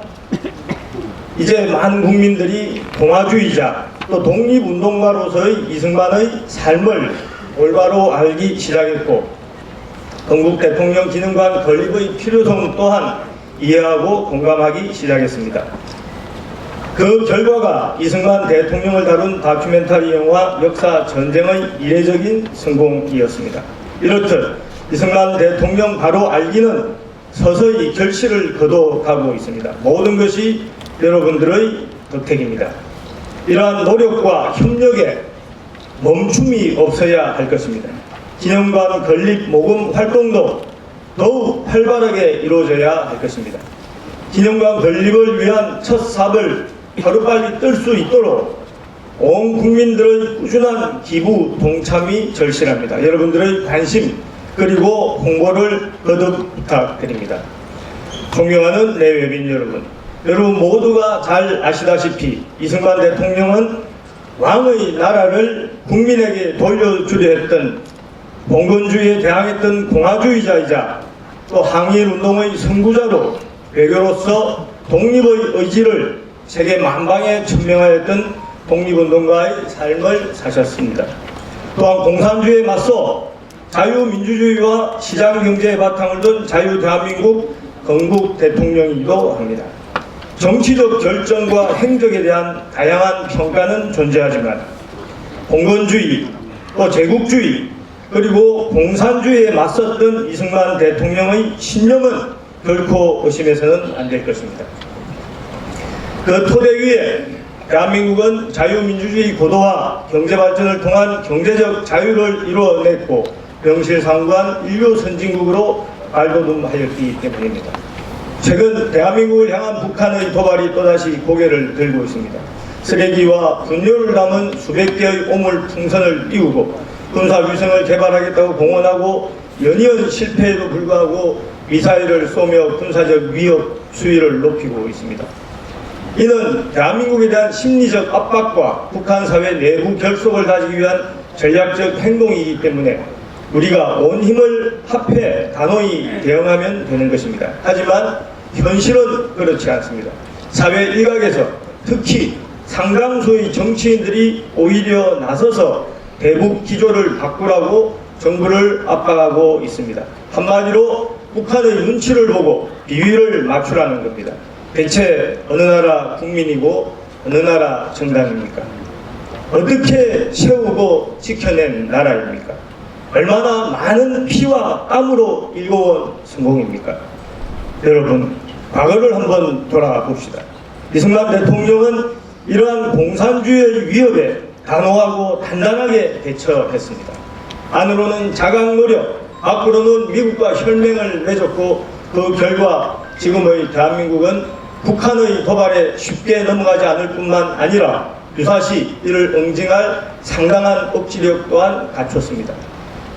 이제 많은 국민들이 동아주의자 또 독립운동가로서의 이승만의 삶을 올바로 알기 시작했고 건국 대통령 기념관 건립의 필요성 또한 이해하고 공감하기 시작했습니다. 그 결과가 이승만 대통령을 다룬 다큐멘터리 영화 역사 전쟁의 이례적인 성공이었습니다. 이렇듯 이승만 대통령 바로 알기는 서서히 결실을 거둬가고 있습니다. 모든 것이 여러분들의 덕택입니다. 이러한 노력과 협력에 멈춤이 없어야 할 것입니다. 기념관 건립 모금 활동도 더욱 활발하게 이루어져야 할 것입니다. 기념관 건립을 위한 첫 삽을 하루빨리 뜰 수 있도록 온 국민들의 꾸준한 기부 동참이 절실합니다. 여러분들의 관심 그리고 홍보를 거듭 부탁드립니다. 존경하는 외빈 여러분, 여러분 모두가 잘 아시다시피 이승만 대통령은 왕의 나라를 국민에게 돌려주려 했던 봉건주의에 대항했던 공화주의자이자 또 항일운동의 선구자로 외교로서 독립의 의지를 세계 만방에 천명하였던 독립운동가의 삶을 사셨습니다. 또한 공산주의에 맞서 자유민주주의와 시장경제의 바탕을 둔 자유대한민국 건국 대통령이기도 합니다. 정치적 결정과 행적에 대한 다양한 평가는 존재하지만 봉건주의, 또 제국주의, 그리고 공산주의에 맞섰던 이승만 대통령의 신념은 결코 의심해서는 안 될 것입니다. 그 토대 위에 대한민국은 자유민주주의 고도화, 경제발전을 통한 경제적 자유를 이루어냈고 명실상부한 인류 선진국으로 발돋움하였기 때문입니다. 최근 대한민국을 향한 북한의 도발이 또다시 고개를 들고 있습니다. 쓰레기와 분뇨를 담은 수백 개의 오물 풍선을 띄우고 군사위성을 개발하겠다고 공언하고 연이은 실패에도 불구하고 미사일을 쏘며 군사적 위협 수위를 높이고 있습니다. 이는 대한민국에 대한 심리적 압박과 북한 사회 내부 결속을 다지기 위한 전략적 행동이기 때문에 우리가 온 힘을 합해 단호히 대응하면 되는 것입니다. 하지만 현실은 그렇지 않습니다. 사회 일각에서 특히 상당수의 정치인들이 오히려 나서서 대북 기조를 바꾸라고 정부를 압박하고 있습니다. 한마디로 북한의 눈치를 보고 비위를 맞추라는 겁니다. 대체 어느 나라 국민이고 어느 나라 정당입니까? 어떻게 세우고 지켜낸 나라입니까? 얼마나 많은 피와 땀으로 일궈온 성공입니까? 여러분, 과거를 한번 돌아봅시다. 이승만 대통령은 이러한 공산주의의 위협에 단호하고 단단하게 대처했습니다. 안으로는 자각 노력, 밖으로는 미국과 혈맹을 맺었고 그 결과 지금의 대한민국은 북한의 도발에 쉽게 넘어가지 않을 뿐만 아니라 유사시 이를 응징할 상당한 억지력 또한 갖췄습니다.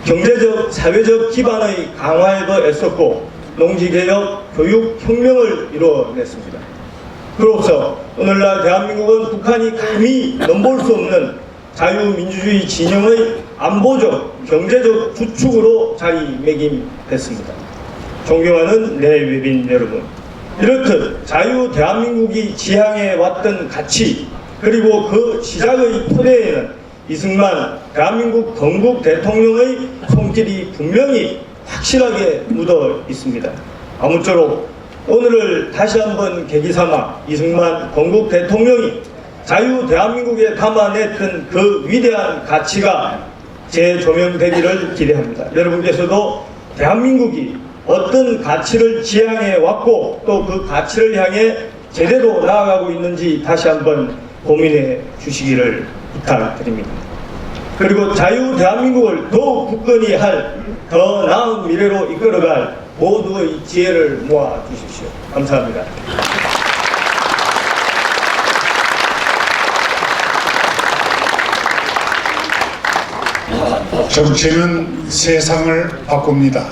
경제적, 사회적 기반의 강화에도 애썼고 농지개혁, 교육혁명을 이뤄냈습니다. 그로써 오늘날 대한민국은 북한이 감히 넘볼 수 없는 자유민주주의 진영의 안보적, 경제적 주축으로 자리매김했습니다. 존경하는 내외빈 여러분, 이렇듯 자유 대한민국이 지향해 왔던 가치, 그리고 그 시작의 토대에는 이승만 대한민국 건국 대통령의 손길이 분명히 확실하게 묻어 있습니다. 아무쪼록 오늘을 다시 한번 계기 삼아 이승만 건국 대통령이 자유 대한민국에 담아냈던 그 위대한 가치가 재조명되기를 기대합니다. 여러분께서도 대한민국이 어떤 가치를 지향해 왔고 또 그 가치를 향해 제대로 나아가고 있는지 다시 한번 고민해 주시기를 부탁드립니다. 그리고 자유 대한민국을 더욱 굳건히 할 더 나은 미래로 이끌어갈 모두의 지혜를 모아 주십시오. 감사합니다. 정치는 세상을 바꿉니다.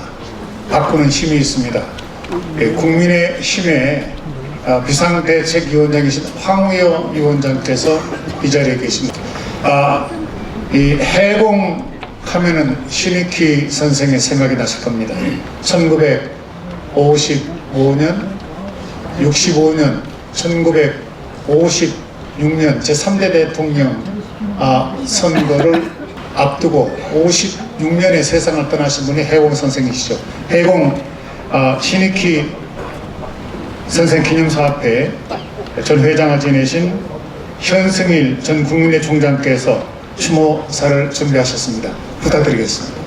바꾸는 힘이 있습니다. 국민의 힘에 비상대책위원장이신 황우여 위원장께서 이 자리에 계십니다. 이 해공하면은 신익희 선생의 생각이 나실 겁니다. 1955년, 65년, 1956년 제3대 대통령 선거를 앞두고 56년에 세상을 떠나신 분이 해공 선생이시죠. 해공 신익희 선생 기념사업회 전 회장을 지내신 현승일 전 국민의 총장께서 추모사를 준비하셨습니다. 부탁드리겠습니다.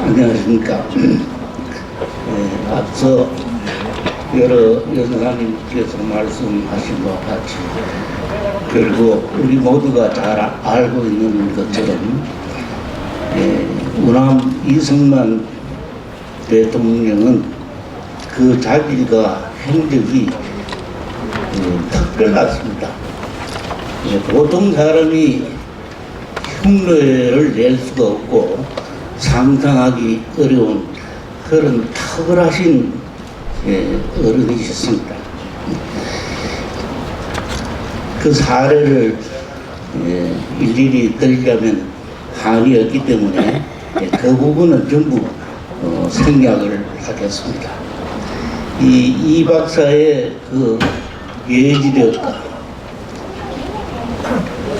안녕하십니까. 앞서 여러 연사님께서 말씀하신 것 같이 결국 우리 모두가 잘 알고 있는 것처럼 우남 이승만 대통령은 그 자질과 행적이 특별했습니다. 보통 사람이 흉내를 낼 수가 없고 상상하기 어려운 그런 탁월하신 어른이셨습니다. 그 사례를 일일이 들자면 한이 없기 때문에 그 부분은 전부 생략을 하겠습니다. 이 박사의 그 예지력과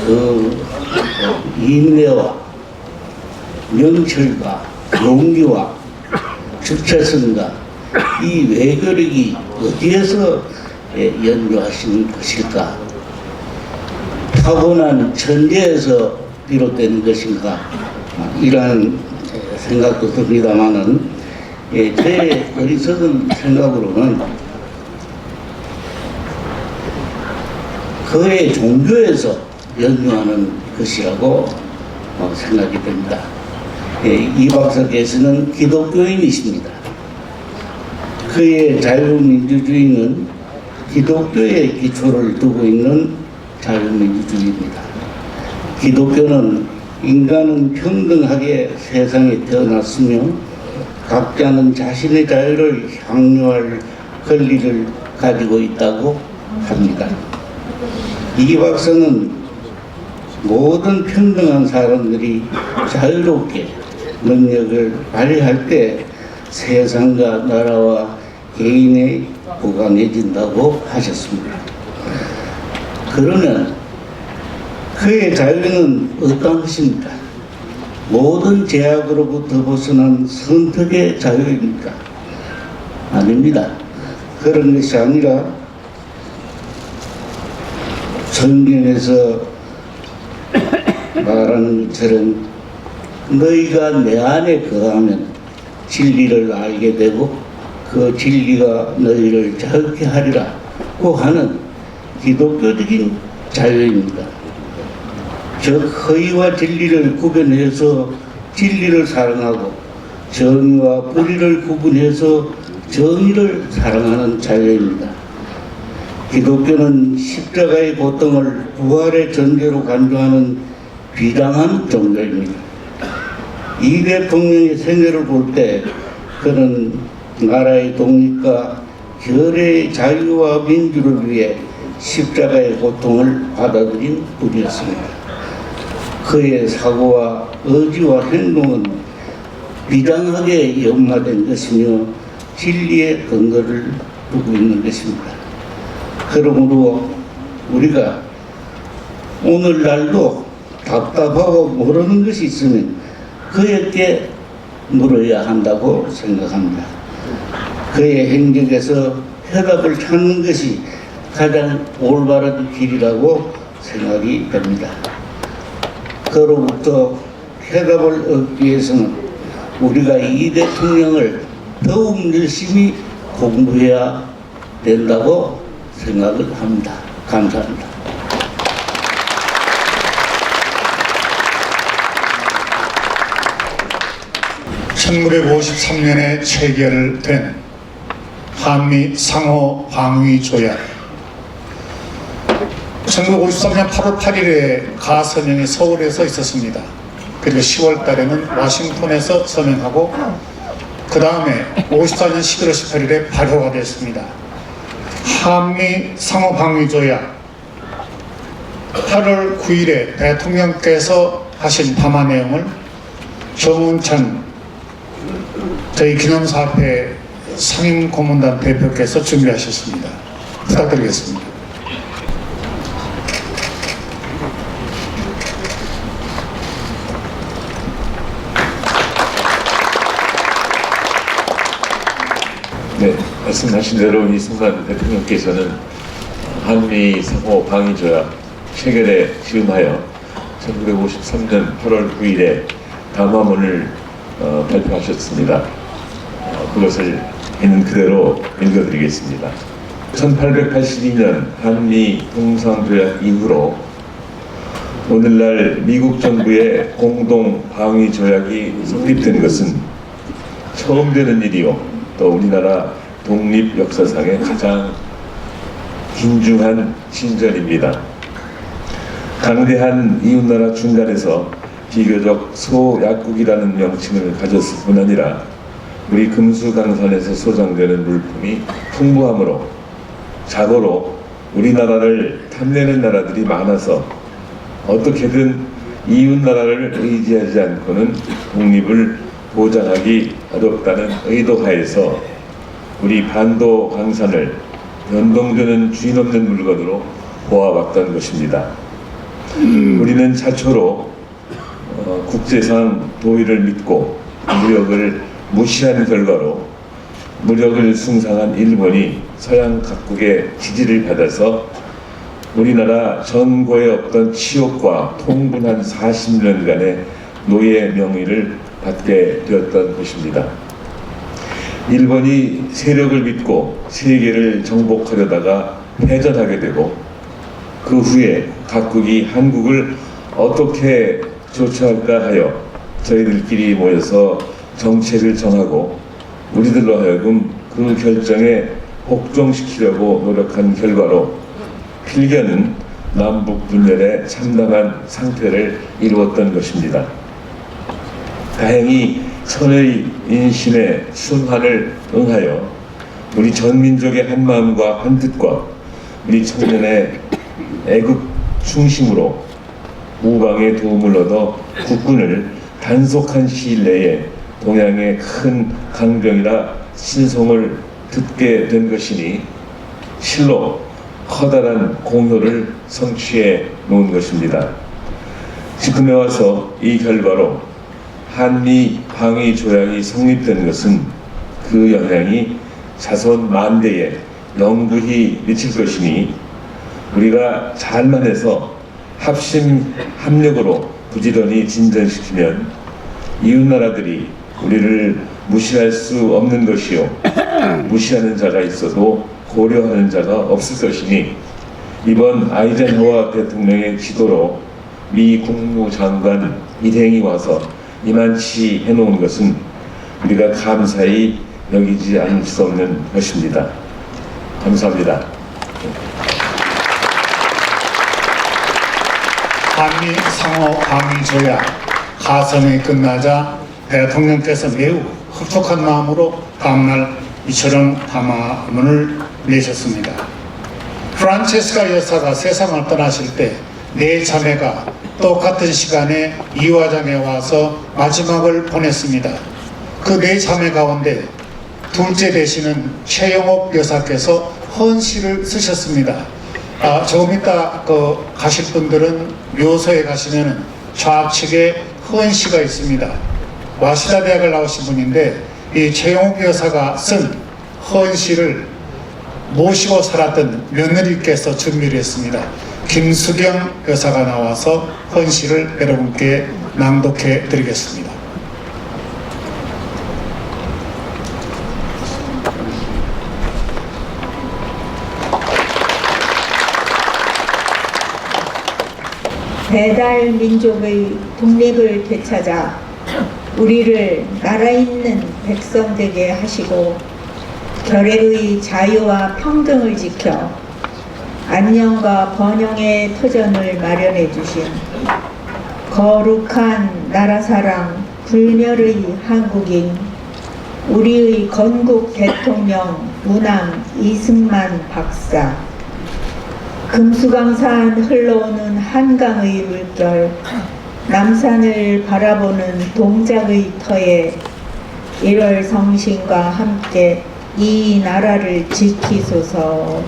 그 인내와 명철과 용기와 주체성과 이 외교력이 어디에서 연주하신 것일까? 타고난 천재에서 비롯된 것인가? 이러한 생각도 듭니다만은 제 어리석은 생각으로는 그의 종교에서 연유하는 것이라고 생각이 됩니다. 이 박사께서는 기독교인이십니다. 그의 자유민주주의는 기독교의 기초를 두고 있는 자유민주주의입니다. 기독교는 인간은 평등하게 세상에 태어났으며 각자는 자신의 자유를 향유할 권리를 가지고 있다고 합니다. 이 박사는 모든 평등한 사람들이 자유롭게 능력을 발휘할 때 세상과 나라와 개인이 부강해진다고 하셨습니다. 그러면 그의 자유는 어떤 것입니까? 모든 제약으로부터 벗어난 선택의 자유입니까? 아닙니다. 그런 것이 아니라 성경에서 말하는 것처럼 너희가 내 안에 거하면 진리를 알게 되고 그 진리가 너희를 자유케 하리라고 하는 기독교적인 자유입니다. 즉 허위와 진리를 구별해서 진리를 사랑하고 정의와 불의를 구분해서 정의를 사랑하는 자유입니다. 기독교는 십자가의 고통을 부활의 전제로 간주하는 비장한 종교입니다. 이 대통령의 생애를 볼 때 그는 나라의 독립과 결의 자유와 민주를 위해 십자가의 고통을 받아들인 분이었습니다. 그의 사고와 의지와 행동은 비장하게 연마된 것이며 진리의 근거를 두고 있는 것입니다. 그러므로 우리가 오늘날도 답답하고 모르는 것이 있으면 그에게 물어야 한다고 생각합니다. 그의 행적에서 해답을 찾는 것이 가장 올바른 길이라고 생각이 됩니다. 그로부터 해답을 얻기 위해서는 우리가 이 대통령을 더욱 열심히 공부해야 된다고 생각을 합니다. 감사합니다. (1953년에) 체결된 한미 상호 방위 조약. 1953년 8월 8일에 가서명이 서울에서 있었습니다. 그리고 10월 달에는 워싱턴에서 서명하고 그 다음에 54년 11월 18일에 발효가 됐습니다. 한미 상호 방위 조약 8월 9일에 대통령께서 하신 담화 내용을 정운찬 저희 기념사업회 상임고문단 대표께서 준비하셨습니다. 부탁드리겠습니다. 네, 말씀하신 대로 이승만 대통령께서는 한미 상호 방위 조약 체결에 시음하여 1953년 8월 9일에 담화문을 발표하셨습니다. 그것을 있는 그대로 읽어드리겠습니다. 1882년 한미 동상조약 이후로 오늘날 미국 정부의 공동 방위 조약이 성립된 것은 처음 되는 일이요, 또 우리나라 독립 역사상의 가장 긴중한 진전입니다. 강대한 이웃나라 중간에서 비교적 소약국이라는 명칭을 가졌을 뿐 아니라 우리 금수강산에서 소장되는 물품이 풍부하므로 자고로 우리나라를 탐내는 나라들이 많아서 어떻게든 이웃나라를 의지하지 않고는 독립을 보장하기 어렵다는 의도하에서 우리 반도 강산을 연동되는 주인 없는 물건으로 보아왔던 것입니다. 우리는 자초로 국제상 도의를 믿고 무력을 무시한 결과로 무력을 숭상한 일본이 서양 각국의 지지를 받아서 우리나라 전고에 없던 치욕과 통분한 40년간의 노예 명의를 받게 되었던 것입니다. 일본이 세력을 믿고 세계를 정복하려다가 패전하게 되고 그 후에 각국이 한국을 어떻게 조처할까 하여 저희들끼리 모여서 정책을 정하고 우리들로 하여금 그 결정에 복종시키려고 노력한 결과로 필견은 남북 분열의 참담한 상태를 이루었던 것입니다. 다행히 천의 인신의 순환을 응하여 우리 전 민족의 한 마음과 한 뜻과 우리 청년의 애국 중심으로 우방의 도움을 얻어 국군을 단속한 시일 내에 동양의 큰 강병이라 신성을 듣게 된 것이니 실로 커다란 공효를 성취해 놓은 것입니다. 지금에 와서 이 결과로 한미 방위 조약이 성립된 것은 그 영향이 자손 만대에 영구히 미칠 것이니 우리가 잘만 해서 합심 합력으로 부지런히 진전시키면 이웃나라들이 우리를 무시할 수 없는 것이요 무시하는 자가 있어도 고려하는 자가 없을 것이니 이번 아이젠하워 대통령의 지도로 미 국무장관 일행이 와서 이만치 해놓은 것은 우리가 감사히 여기지 않을 수 없는 것입니다. 감사합니다. 한미 상호 방위 조약 가성이 끝나자 대통령께서 매우 흡족한 마음으로 다음날 이처럼 담화문을 내셨습니다. 프란체스카 여사가 세상을 떠나실 때 네 자매가 똑같은 시간에 이화장에 와서 마지막을 보냈습니다. 그 네 자매 가운데 둘째 되시는 최영옥 여사께서 헌시를 쓰셨습니다. 조금 이따 가실 분들은 묘소에 가시면 좌측에 헌시가 있습니다. 와시다 대학을 나오신 분인데 이 최영옥 여사가 쓴 헌시를 모시고 살았던 며느리께서 준비를 했습니다. 김수경 여사가 나와서 헌시를 여러분께 낭독해 드리겠습니다. 배달 민족의 독립을 되찾아 우리를 나라 있는 백성 되게 하시고 결의의 자유와 평등을 지켜 안녕과 번영의 터전을 마련해 주신 거룩한 나라사랑 불멸의 한국인 우리의 건국 대통령 문왕 이승만 박사, 금수강산 흘러오는 한강의 물결, 남산을 바라보는 동작의 터에 1월 성신과 함께 이 나라를 지키소서.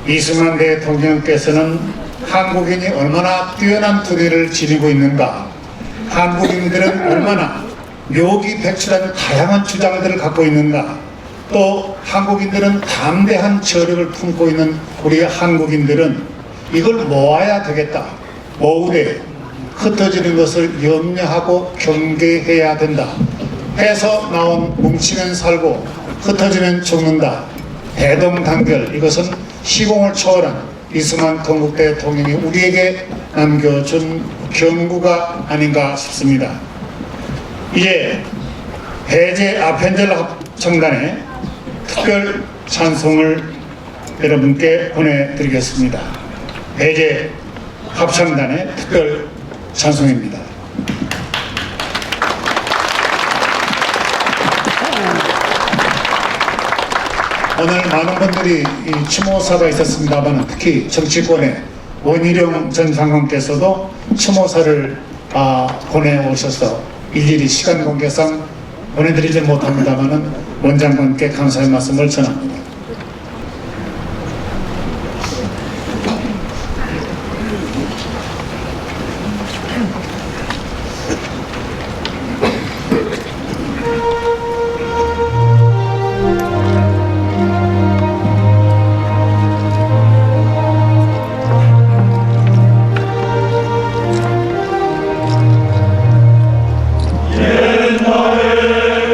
이승만 대통령께서는 한국인이 얼마나 뛰어난 두뇌를 지니고 있는가, 한국인들은 얼마나 묘기백출한 다양한 주장들을 갖고 있는가, 또 한국인들은 담대한 저력을 품고 있는 우리 한국인들은 이걸 모아야 되겠다, 모으되 흩어지는 것을 염려하고 경계해야 된다 해서 나온 뭉치면 살고 흩어지면 죽는다 대동단결, 이것은 시공을 초월한 이승만 건국 대통령이 우리에게 남겨준 경구가 아닌가 싶습니다. 이제 배제 아펜젤 합창단의 특별 찬송을 여러분께 보내드리겠습니다. 배제 합창단의 특별 찬송입니다. 오늘 많은 분들이 이 추모사가 있었습니다만 특히 정치권의 원희룡 전 장관께서도 추모사를 보내오셔서 일일이 시간 관계상 보내드리지 못합니다만 원 장관께 감사의 말씀을 전합니다. 옛날에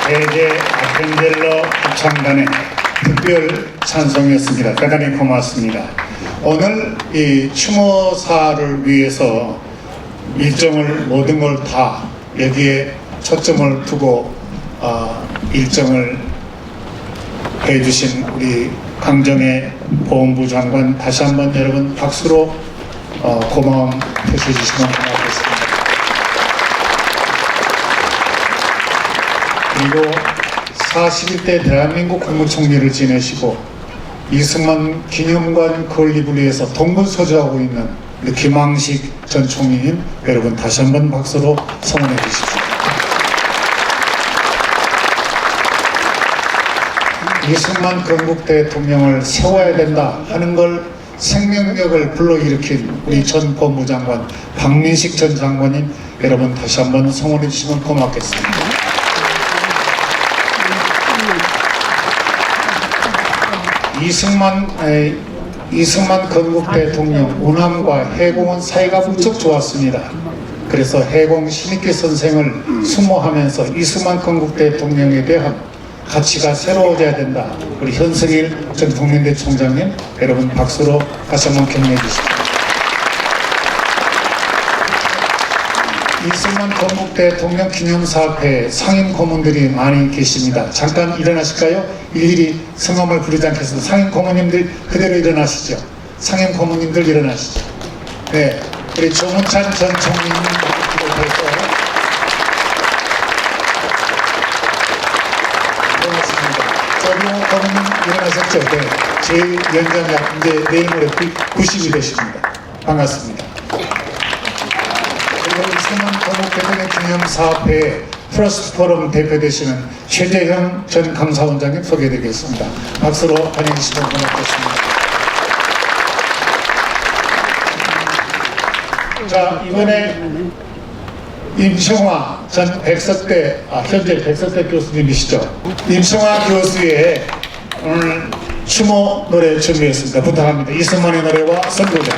대제 아펜젤러 합창단의 특별 찬송이었습니다. 대단히 고맙습니다. 오늘 이 추모사를 위해서 일정을 모든 걸 다 여기에 초점을 두고 일정을 해주신 우리 강정의 보훈부 장관 다시 한번 여러분 박수로 고마움 표시해 주시면 고맙겠습니다. 그리고 41대 대한민국 국무총리를 지내시고 이승만 기념관 건립을 위해서 동분서주하고 있는 우리 김항식 전 총리님 여러분 다시 한번 박수로 성원해 주십시오. 이승만 건국 대통령을 세워야 된다 하는 걸 생명력을 불러일으킨 우리 전 법무장관 박민식 전 장관님 여러분 다시 한번 성원해 주시면 고맙겠습니다. 이승만 건국 대통령 운함과 해공은 사이가 무척 좋았습니다. 그래서 해공 신익기 선생을 수모하면서 이승만 건국 대통령에 대한 가치가 새로워져야 된다. 우리 현승일 전 국민대 총장님 여러분 박수로 다시 한번 격려해 주십시오. 이승만 건국 대통령 기념사업회 상임 고문들이 많이 계십니다. 잠깐 일어나실까요? 일일이 성함을 부르지 않겠습니다. 상임 고문님들 그대로 일어나시죠. 상임 고문님들 일어나시죠. 네, 우리 조문찬 전 총리님 비롯해서 고맙습니다. 조용 고문님 일어나셨죠? 네, 제일 연장자 이제 내일 모레 90이 되십니다. 반갑습니다. 그리고 이승만 건국 대통령 기념사업회 트러스트 포럼 대표되시는 최재형 전 감사원장님 소개드리겠습니다. 박수로 환영해 주시면 고맙겠습니다. 자, 이번에 임청화 전 백석대, 현재 백석대 교수님이시죠. 임청화 교수의 오늘 추모 노래 준비했습니다. 부탁합니다. 이승만의 노래와 선곡자.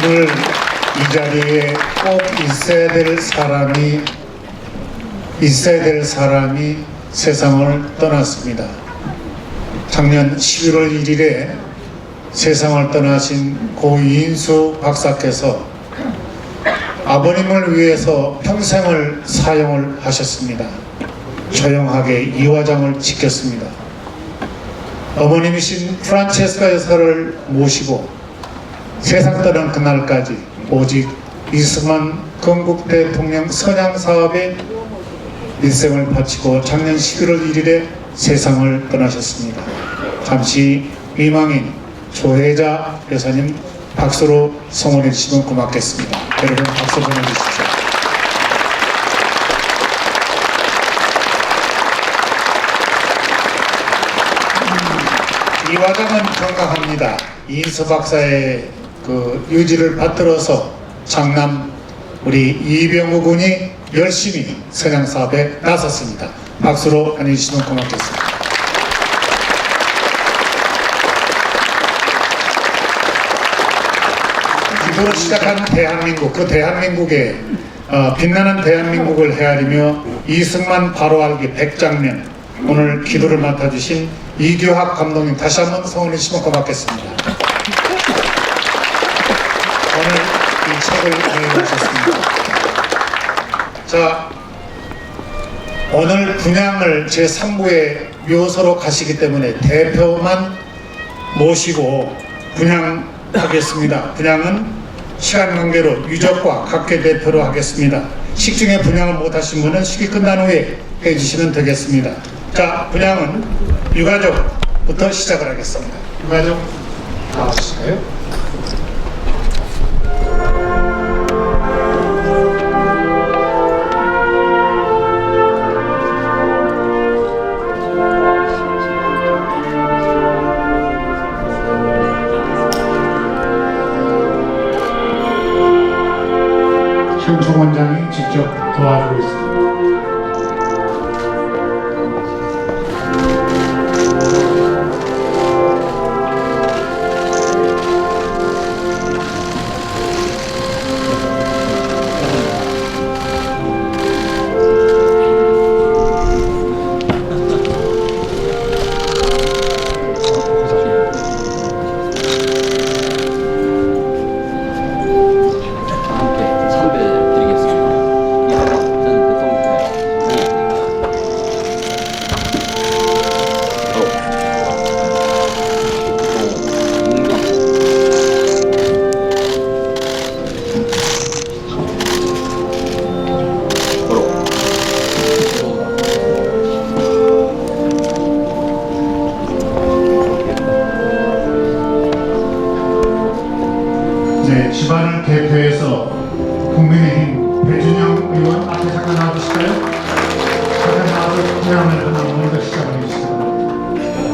오늘 이 자리에 꼭 있어야 될 사람이 세상을 떠났습니다. 작년 11월 1일에 세상을 떠나신 고 이인수 박사께서 아버님을 위해서 평생을 사용을 하셨습니다. 조용하게 이화장을 지켰습니다. 어머님이신 프란체스카 여사를 모시고 세상 떠난 그날까지 오직 이승만 건국 대통령 선양 사업에 일생을 바치고 작년 11월 1일에 세상을 떠나셨습니다. 잠시 미망인 조혜자 여사님 박수로 성원해 주시면 고맙겠습니다. 여러분 박수 보내주십시오. 이화장은 건강합니다. 이인수 박사의 그 유지를 받들어서 장남 우리 이병우 군이 열심히 선양 사업에 나섰습니다. 박수로 안해주시면 고맙겠습니다. 기도로 시작한 대한민국, 그 대한민국에 빛나는 대한민국을 헤아리며 이승만 바로 알기 100장면, 오늘 기도를 맡아주신 이규학 감독님 다시 한번 성원해 주시면 고맙겠습니다. 오늘 이 책을 읽으셨습니다. 자, 오늘 분향을 제3부의 묘소로 가시기 때문에 대표만 모시고 분향하겠습니다. 분향은 시간 관계로 유족과 각계 대표로 하겠습니다. 식중에 분향을 못하신 분은 식이 끝난 후에 해주시면 되겠습니다. 자, 분향은 유가족부터 시작을 하겠습니다. 유가족 나와주실까요? 현충 원장이 직접 도와주고 있습니다.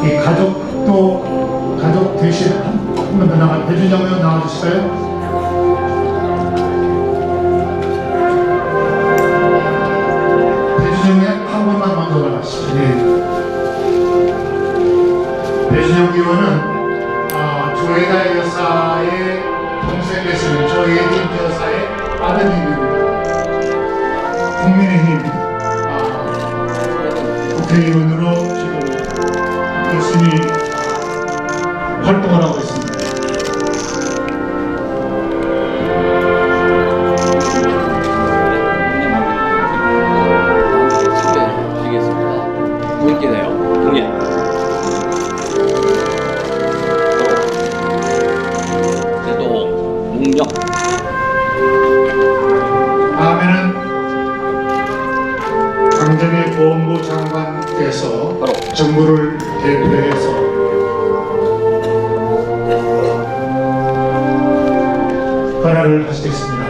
이 가족 대신 한 번 더 나가 배준영 의원 나와주실까요? 배준영 의원 한 번만 먼저 올라가시죠. 네. 배준영 의원은 조혜자 여사의 동생 되시는 조혜진 여사의 아드님입니다. 국민의힘 국회의원으로 지금 열심히 활동을 하고 있습니다. 다음에는 강정일 보훈부 장관께서 정부를 대표해서 발언을 하시겠습니다.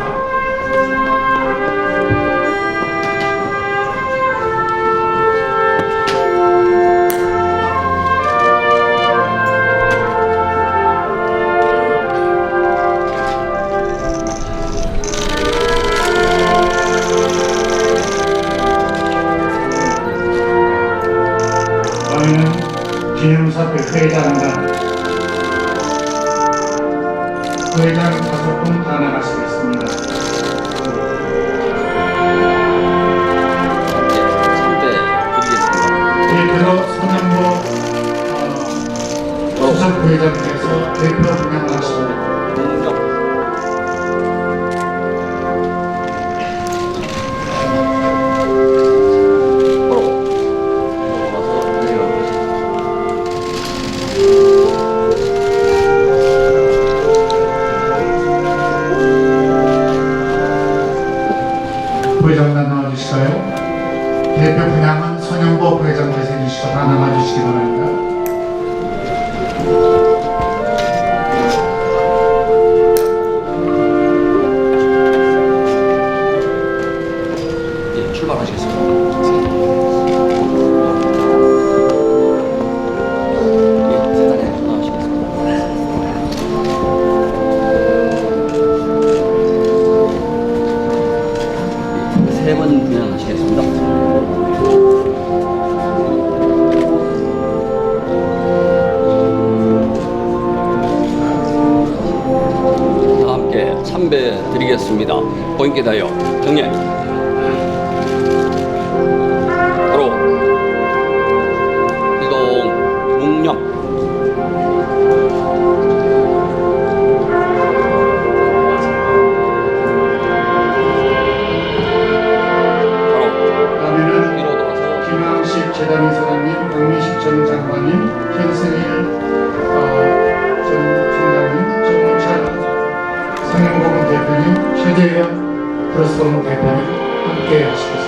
다음에는 기념사표 회장단 회장 5분 다 나가시겠습니다. 대표로 손현보 수석 부회장께서 대표 분양하시고 부회장단 나와주실까요? 대표 분양은 손현보 부회장께서 해주시고 다 나와주시기 바랍니다. 참배 드리겠습니다. 보인께다요. 정렬. 바로 이동 묵념. 다음에는 김항식 재단이사장님, 박민식 전 장관님, 현승일 전 총장님, 정문철 상영공원 대표님, 최재현 브로스공 대표님 함께 하시겠습니다.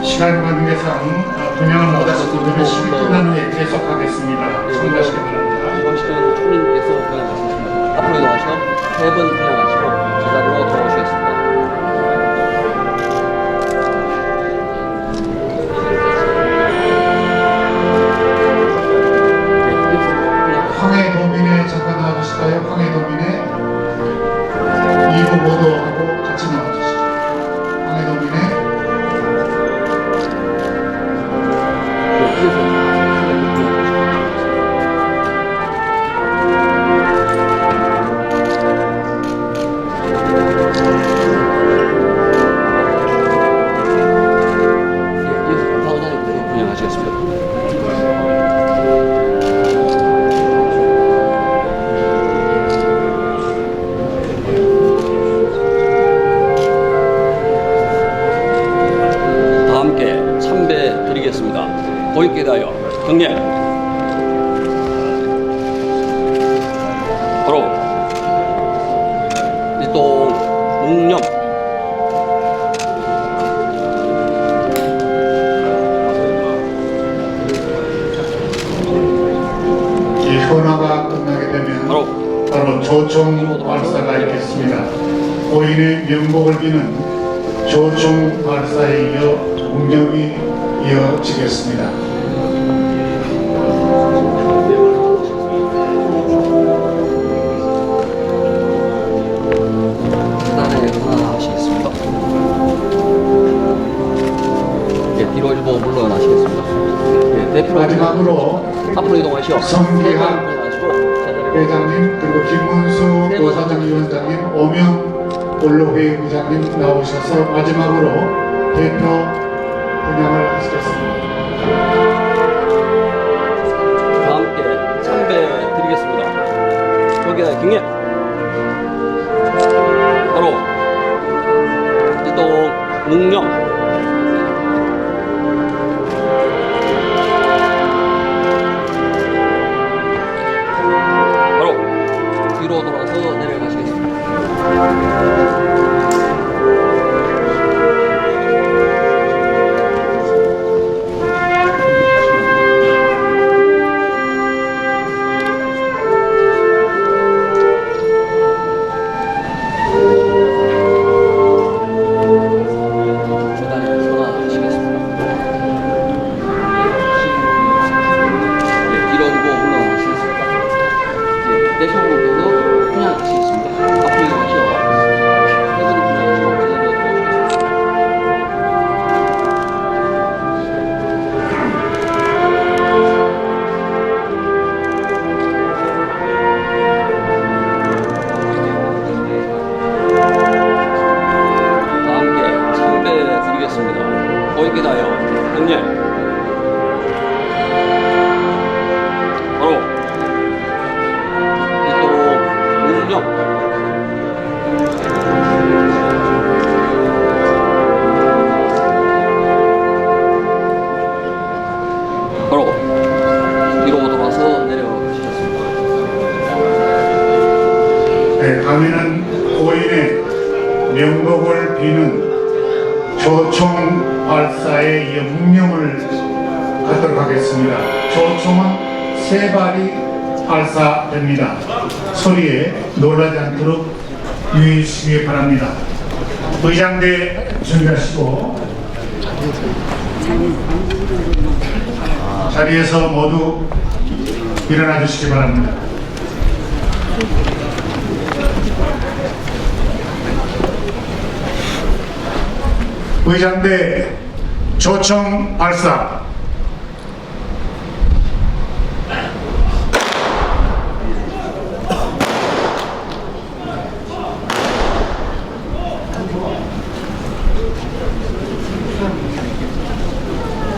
시간 관계상 분양을 못해서 그들은 시기 끝난 후에 계속하겠습니다. 참가하시기 바랍니다. 이번 시간에는 총리님께서 그냥 말씀하셨습니다. 앞으로 이동하셔 3번 분양하시고 제자리로 돌아오시겠습니다. 황해도민에 잠깐 나와주실까요? 황해도민에 2부 보도하고 같이 나와주시죠. 황해도민에 번화가 끝나게 되면 바로 조총 발사가 있겠습니다. 고인의 명복을 비는 조총 발사에 이어 묵념이 이어지겠습니다. 재단에 응원하시겠습니다. 예, 뒤로 일부 물러나시겠습니다. 예, 대표로 마지막으로 앞으로 이동하시오. 성기학 물러나시고 제자리로 회장님 그리고 김문수 노사장위원장님 오명 원로회의 부장님 나오셔서 마지막으로 대표 분양을 하시겠습니다. 다 함께 참배 드리겠습니다. 거기다 경례. 바로 이동 묵념. 바로 뒤로 돌아서 내려가시겠습니다. 재단에 전화하시겠습니다. 예, 뒤로 일부 물러나시겠습니다. 예, 대표님께서 그냥 하시겠습니다. 앞으로 이동하시오. 세분 분양하시고 제자리로 들어오시겠습니다. 다 함께 참배 드리겠습니다. 고인께 다하여 경례. 바로 이동 묵념. 바로 뒤로 돌아서 내려가시겠습니다. 네, 다음에는 고인의 명복을 비는 조총 발사에 이어 묵념을 갖도록 하겠습니다. 조총은 3발이 발사됩니다. 소리에 놀라지 않도록 유의해 주시기 바랍니다. 의장대 준비하시고 자리에서 모두 일어나 주시기 바랍니다. 의장대 조총 발사.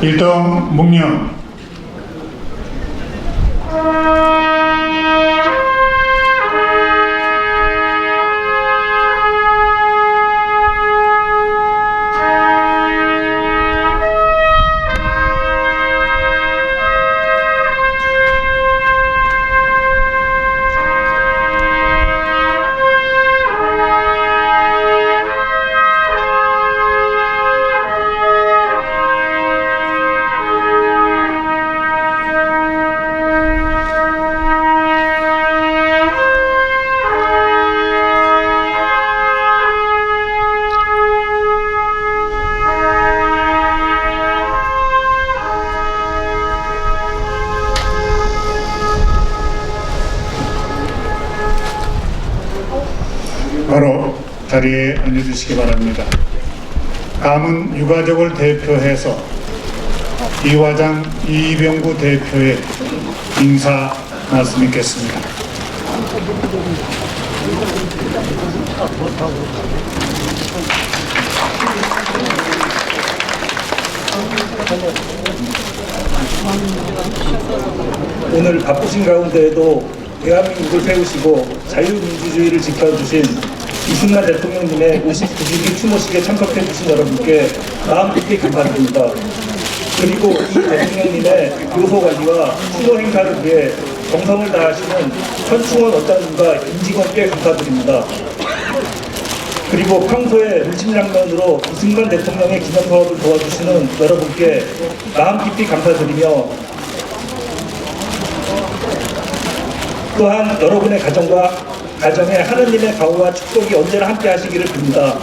일동 묵념. 바로 자리에 앉아주시기 바랍니다. 다음은 유가족을 대표해서 이화장 이병구 대표의 인사 말씀 있겠습니다. 오늘 바쁘신 가운데에도 대한민국을 세우시고 자유민주주의를 지켜주신 이승만 대통령님의 59주기 추모식에 참석해 주신 여러분께 마음 깊이 감사드립니다. 그리고 이 대통령님의 묘소관리와 추모 행사를 위해 정성을 다하시는 현충원 원장님과 임직원께 감사드립니다. 그리고 평소에 물심양면으로 이승만 대통령의 기념 사업을 도와주시는 여러분께 마음 깊이 감사드리며 또한 여러분의 가정에 하느님의 가호와 축복이 언제나 함께 하시기를 빕니다.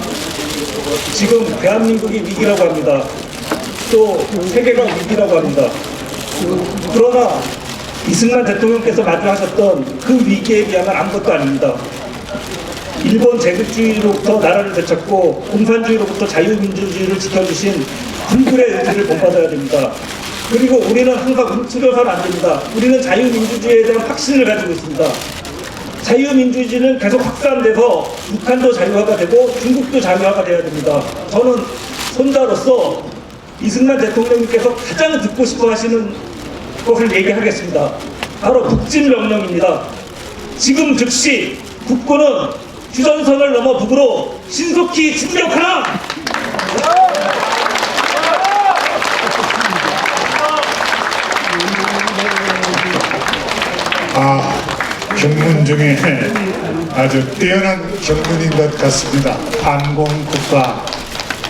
지금 대한민국이 위기라고 합니다. 또 세계가 위기라고 합니다. 그러나 이승만 대통령께서 마주하셨던 그 위기에 비하면 아무것도 아닙니다. 일본 제국주의로부터 나라를 되찾고 공산주의로부터 자유민주주의를 지켜주신 분들의 의지를 본받아야 됩니다. 그리고 우리는 항상 움츠려서는 안 됩니다. 우리는 자유민주주의에 대한 확신을 가지고 있습니다. 자유민주주의는 계속 확산돼서 북한도 자유화가 되고 중국도 자유화가 돼야 됩니다. 저는 손자로서 이승만 대통령님께서 가장 듣고 싶어 하시는 것을 얘기하겠습니다. 바로 북진명령입니다. 지금 즉시 국군은 휴전선을 넘어 북으로 신속히 진격하라! 경문 중에 아주 뛰어난 경문인 것 같습니다. 반공국가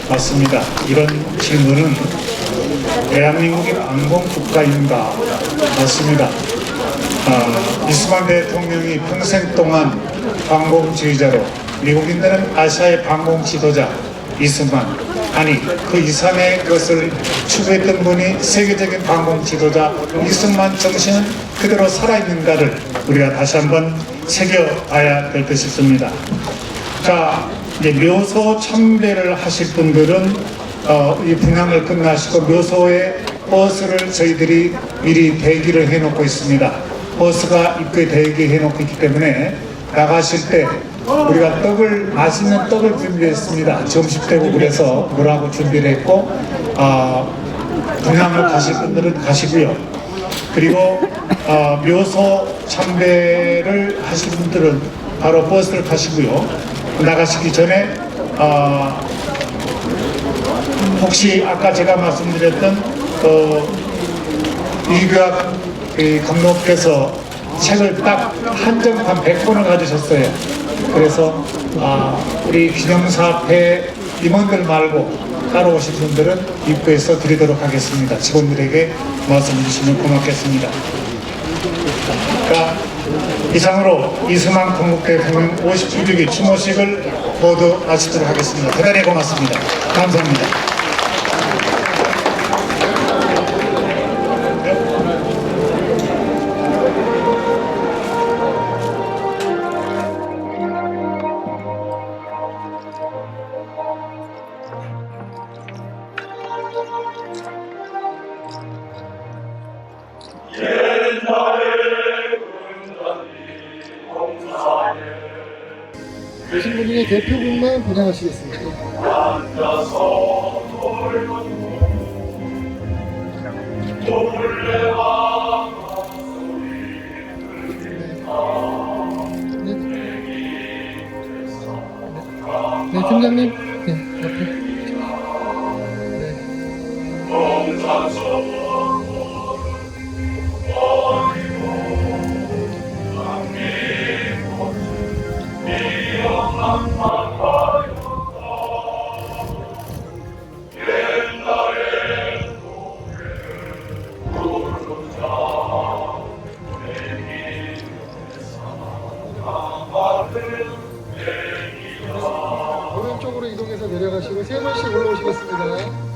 맞습니다. 이런 질문은 대한민국이 반공국가인가 맞습니다. 이승만 대통령이 평생 동안 반공주의자로 미국인들은 아시아의 반공 지도자 이승만, 아니 그 이상의 것을 추구했던 분이 세계적인 반공 지도자 이승만 정신은 그대로 살아있는가를 우리가 다시 한번 새겨봐야 될 듯 싶습니다. 자, 이제 묘소 참배를 하실 분들은 이 분향을 끝나시고 묘소에 버스를 저희들이 미리 대기를 해놓고 있습니다. 버스가 입구에 대기해 놓고 있기 때문에 나가실 때 우리가 맛있는 떡을 준비했습니다. 점심때고 그래서 뭐라고 준비를 했고 분향을 가실 분들은 가시고요. 그리고 묘소 참배를 하실 분들은 바로 버스를 타시고요. 나가시기 전에 혹시 아까 제가 말씀드렸던 이규학 감독께서 책을 딱 한정판 100권을 가지셨어요. 그래서 우리 기념사업회 임원들 말고 따로 오신 분들은 입구에서 드리도록 하겠습니다. 직원들에게 말씀 주시면 고맙겠습니다. 이상으로 이승만 건국대통령 59주기 추모식을 모두 마치도록 하겠습니다. 대단히 고맙습니다. 감사합니다. 오신 분 중에 대표분만 분양하시겠습니다. 네, 팀장님. 네, 옆에. 네. 오른쪽으로 이동해서 내려가시고 세 번씩 올라오시겠습니다.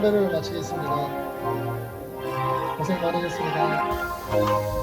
참여를 마치겠습니다. 고생 많으셨습니다.